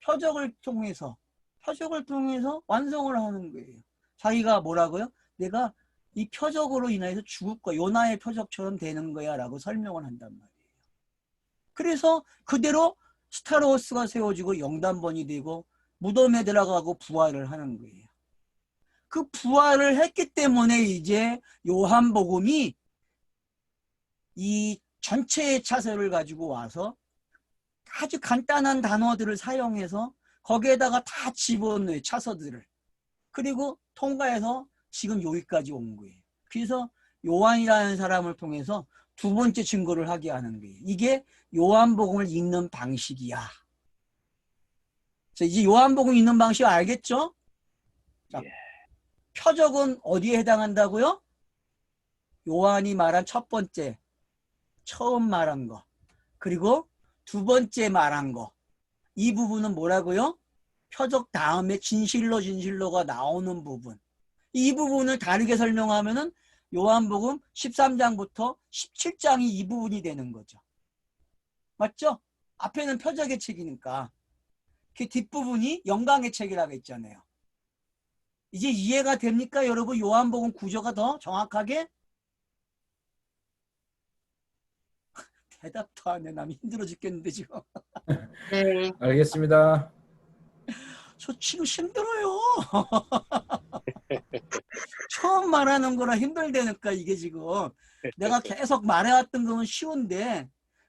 표적을 통해서 완성을 하는 거예요. 자기가 뭐라고요? 내가 이 표적으로 인해서 죽을 거야. 요나의 표적처럼 되는 거야 라고 설명을 한단 말이에요. 그래서 그대로 스타로스가 세워지고 영단번이 되고 무덤에 들어가고 부활을 하는 거예요. 그 부활을 했기 때문에 이제 요한복음이 이 전체의 차서를 가지고 와서 아주 간단한 단어들을 사용해서 거기에다가 다 집어넣어요. 차서들을. 그리고 통과해서 지금 여기까지 온 거예요. 그래서 요한이라는 사람을 통해서 두 번째 증거를 하게 하는 거예요. 이게 요한복음을 읽는 방식이야. 자, 이제 요한복음 읽는 방식 알겠죠? 자, 표적은 어디에 해당한다고요? 요한이 말한 첫 번째, 처음 말한 거. 그리고 두 번째 말한 거. 이 부분은 뭐라고요? 표적 다음에 진실로가 나오는 부분. 이 부분을 다르게 설명하면은 요한복음 13장부터 17장이 이 부분이 되는 거죠. 맞죠? 앞에는 표적의 책이니까. 그 뒷부분이 영광의 책이라고 했잖아요. 이제 이해가 됩니까? 여러분, 요한복음 구조가 더 정확하게? 대답도 안 해. 남 힘들어 죽겠는데 지금. 네. 알겠습니다. 저 지금 힘들어요. 처음 말하는 거라 힘들다니까 이게 지금. 내가 계속 말해왔던 건 쉬운데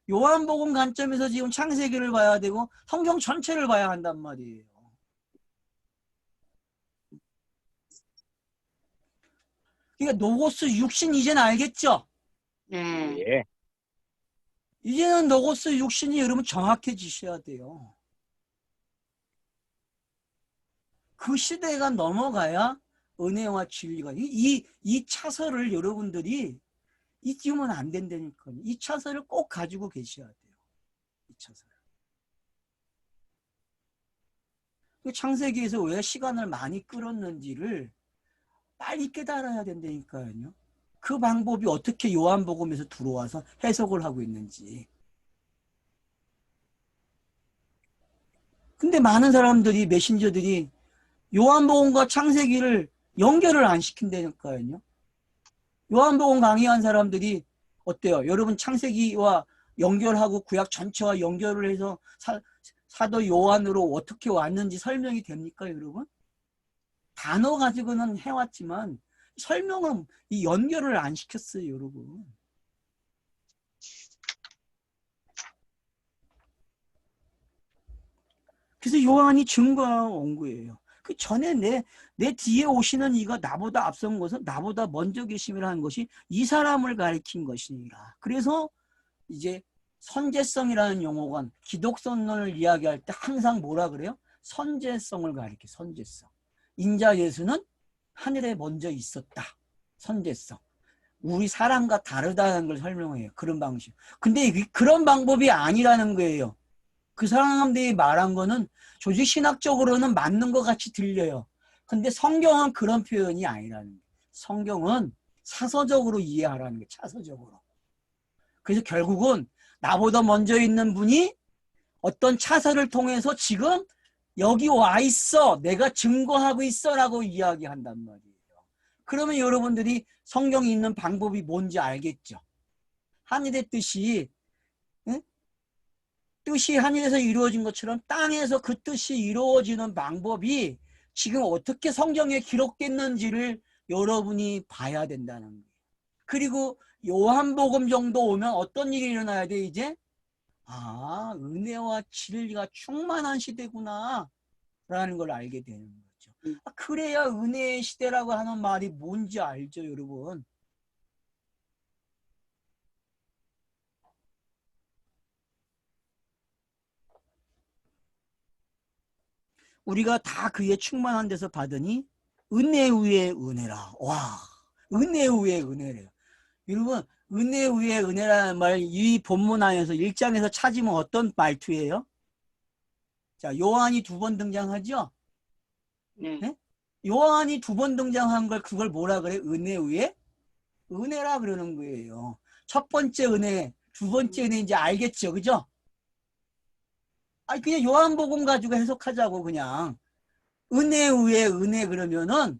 요한복음 관점에서 지금 창세기를 봐야 되고 성경 전체를 봐야 한단 말이에요. 그러니까 노고스 육신 이제는 알겠죠? 네. 예. 이제는 노고스 육신이 여러분 정확해지셔야 돼요. 그 시대가 넘어가야 은혜와 진리가 이 차서를 여러분들이 잊으면 안 된다니까요. 이 차서를 꼭 가지고 계셔야 돼요. 이 차서를. 창세기에서 왜 시간을 많이 끌었는지를 빨리 깨달아야 된다니까요. 그 방법이 어떻게 요한복음에서 들어와서 해석을 하고 있는지. 근데 많은 사람들이 메신저들이 요한복음과 창세기를 연결을 안 시킨다니까요. 요한복음 강의한 사람들이 어때요? 여러분 창세기와 연결하고 구약 전체와 연결을 해서 사도 요한으로 어떻게 왔는지 설명이 됩니까, 여러분? 단어 가지고는 해왔지만 설명은 이 연결을 안 시켰어요, 여러분. 그래서 요한이 증거한 거예요. 그 전에 내 뒤에 오시는 이가 나보다 앞선 것은 나보다 먼저 계심이라는 것이 이 사람을 가리킨 것이니라. 그래서 이제 선제성이라는 용어가 기독선론을 이야기할 때 항상 뭐라 그래요? 선제성을 가리켜, 선제성. 인자 예수는 하늘에 먼저 있었다. 선제성. 우리 사람과 다르다는 걸 설명해요. 그런 방식. 근데 그런 방법이 아니라는 거예요. 그 사람들이 말한 거는 조직 신학적으로는 맞는 것 같이 들려요. 근데 성경은 그런 표현이 아니라는 거예요. 성경은 사서적으로 이해하라는 거예요. 차서적으로. 그래서 결국은 나보다 먼저 있는 분이 어떤 차서를 통해서 지금 여기 와 있어. 내가 증거하고 있어. 라고 이야기한단 말이에요. 그러면 여러분들이 성경이 있는 방법이 뭔지 알겠죠? 하늘의 뜻이 뜻이 하늘에서 이루어진 것처럼 땅에서 그 뜻이 이루어지는 방법이 지금 어떻게 성경에 기록됐는지를 여러분이 봐야 된다는 거예요. 그리고 요한복음 정도 오면 어떤 일이 일어나야 돼 이제? 아, 은혜와 진리가 충만한 시대구나 라는 걸 알게 되는 거죠. 그래야 은혜의 시대라고 하는 말이 뭔지 알죠, 여러분? 우리가 다 그의 충만한 데서 받으니 은혜 위에 은혜라. 와, 은혜 위에 은혜래요. 여러분, 은혜 위에 은혜라는 말 이 본문 안에서 1장에서 찾으면 어떤 말투예요? 자, 요한이 2번 등장하죠? 네. 네? 요한이 2번 등장한 걸 그걸 뭐라 그래? 은혜 위에 은혜라 그러는 거예요. 첫 번째 은혜, 두 번째 은혜 이제 알겠죠, 그죠? 아니 그냥 요한복음 가지고 해석하자고 그냥 은혜 위에 은혜 그러면은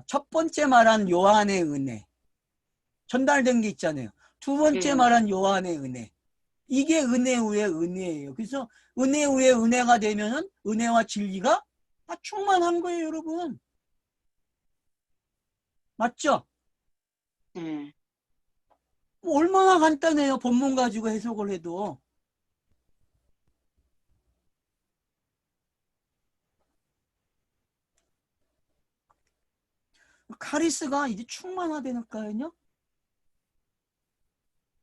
첫 번째 말한 요한의 은혜 전달된 게 있잖아요. 두 번째 말한 요한의 은혜 이게 은혜 위에 은혜예요. 그래서 은혜 위에 은혜가 되면은 은혜와 진리가 다 충만한 거예요, 여러분. 맞죠? 네. 뭐 얼마나 간단해요. 본문 가지고 해석을 해도. 카리스가 이제 충만하다니까요.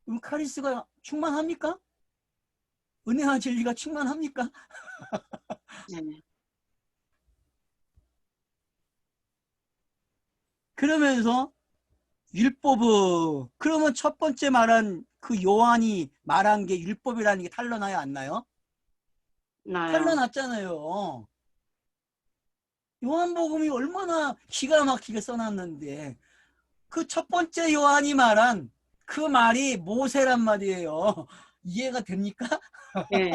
그럼 카리스가 충만합니까? 은혜와 진리가 충만합니까? 네. 그러면서 율법은 그러면 첫 번째 말한 그 요한이 말한 게 율법이라는 게 탄로나요, 안 나요? 나요. 탄로났잖아요. 요한복음이 얼마나 기가 막히게 써놨는데 그 첫 번째 요한이 말한 그 말이 모세란 말이에요. 이해가 됩니까? 네.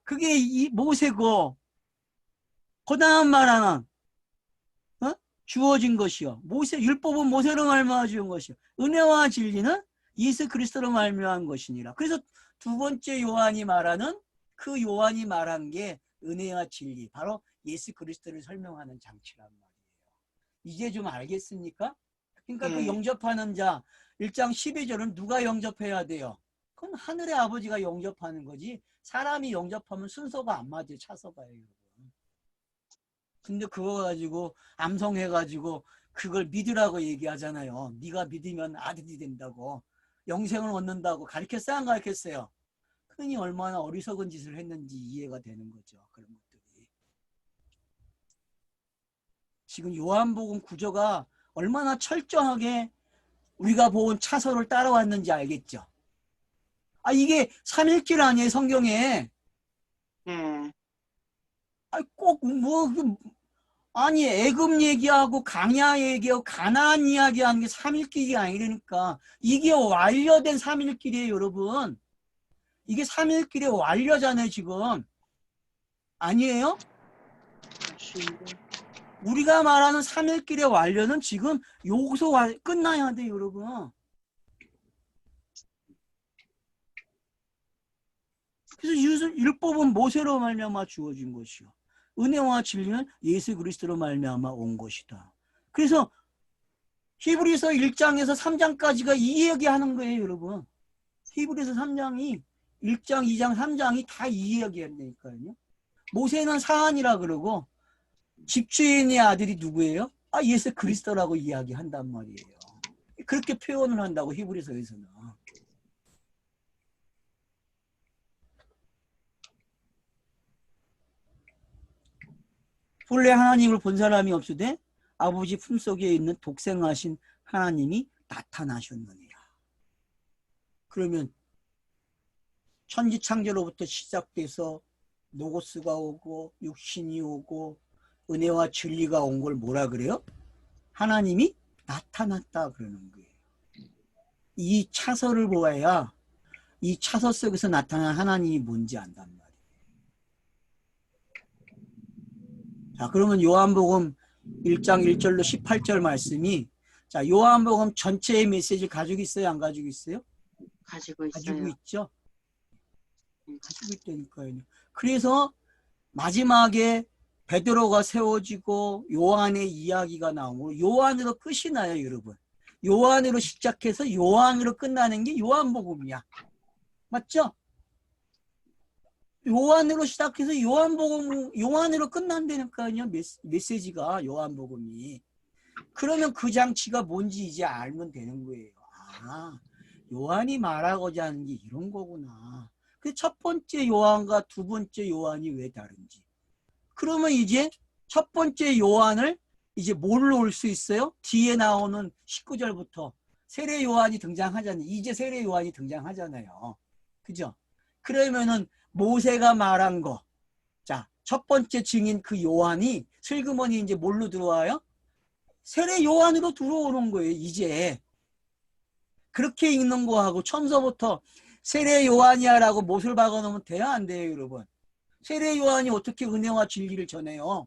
그게 이 모세고 그 다음 말하는 주어진 것이요. 율법은 모세로 말미암아 주은 것이요. 은혜와 진리는 예수 그리스도로 말미암은 것이니라. 그래서 두 번째 요한이 말하는 그 요한이 말한 게 은혜와 진리, 바로 예수 그리스도를 설명하는 장치란 말이에요. 이제 좀 알겠습니까? 그러니까 그 영접하는 자 1장 12절은 누가 영접해야 돼요? 그건 하늘의 아버지가 영접하는 거지, 사람이 영접하면 순서가 안 맞아요. 차서가요, 여러분. 근데 그거 가지고 암송해가지고 그걸 믿으라고 얘기하잖아요. 네가 믿으면 아들이 된다고, 영생을 얻는다고 가르쳤어요, 안 가르쳤어요? 그러니 얼마나 어리석은 짓을 했는지 이해가 되는 거죠. 그런 것들이. 지금 요한복음 구조가 얼마나 철저하게 우리가 본 차서를 따라왔는지 알겠죠? 아, 이게 삼일길 아니에요, 성경에. 예. 아니, 애굽 얘기하고 강야 얘기하고 가나안 이야기하는 게 삼일길이 아니라니까. 이게 완료된 삼일길이에요, 여러분. 이게 삼일길의 완료잖아요, 지금. 아니에요? 우리가 말하는 삼일길의 완료는 지금 여기서 끝나야 돼요, 여러분. 그래서 율법은 모세로 말미암아 주어진 것이요, 은혜와 진리는 예수 그리스도로 말미암아 온 것이다. 그래서 히브리서 1장에서 3장까지가 이 얘기하는 거예요, 여러분. 히브리서 3장이 1장, 2장, 3장이 다 이 얘기한다니까요. 모세는 사안이라 그러고 집주인의 아들이 누구예요? 아, 예수 그리스도라고 이야기한단 말이에요. 그렇게 표현을 한다고, 히브리서에서는. 본래 하나님을 본 사람이 없으되 아버지 품속에 있는 독생하신 하나님이 나타나셨느니라. 그러면 천지창조로부터 시작돼서 노고스가 오고 육신이 오고 은혜와 진리가 온 걸 뭐라 그래요? 하나님이 나타났다 그러는 거예요. 이 차서를 보아야 이 차서 속에서 나타난 하나님이 뭔지 안단 말이에요. 자, 그러면 요한복음 1장 1절로 18절 말씀이, 자, 요한복음 전체의 메시지를 가지고 있어요, 안 가지고 있어요? 가지고 있어요. 가지고 있죠. 가지고 있다니까요. 그래서 마지막에 베드로가 세워지고 요한의 이야기가 나오고 요한으로 끝이 나요, 여러분. 요한으로 시작해서 요한으로 끝나는 게 요한복음이야. 맞죠? 요한으로 시작해서 요한으로 끝난다니까요, 메시지가, 요한복음이. 그러면 그 장치가 뭔지 이제 알면 되는 거예요. 아, 요한이 말하고자 하는 게 이런 거구나. 그 첫 번째 요한과 두 번째 요한이 왜 다른지. 그러면 이제 첫 번째 요한을 이제 뭘로 올 수 있어요? 뒤에 나오는 19절부터 세례 요한이 등장하잖아요. 이제 세례 요한이 등장하잖아요. 그죠? 그러면은 모세가 말한 거, 자, 첫 번째 증인 그 요한이 슬그머니 이제 뭘로 들어와요? 세례 요한으로 들어오는 거예요, 이제. 그렇게 읽는 거하고 처음서부터 세례 요한이야 라고 못을 박아놓으면 돼야 안 돼요, 여러분? 세례 요한이 어떻게 은혜와 진리를 전해요?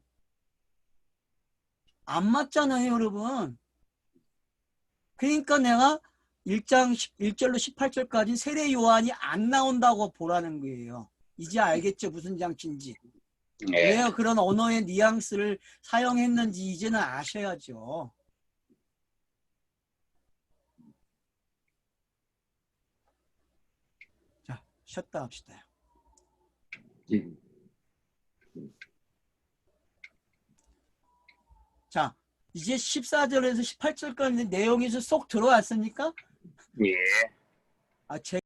안 맞잖아요, 여러분. 그러니까 내가 1장 1절로 18절까지 세례 요한이 안 나온다고 보라는 거예요. 이제 알겠죠, 무슨 장치인지. 왜 그런 언어의 뉘앙스를 사용했는지 이제는 아셔야죠. 자, 쉬었다 합시다. 자, 이제 14절에서 18절까지 내용이 쏙 들어왔습니까? 예. 아,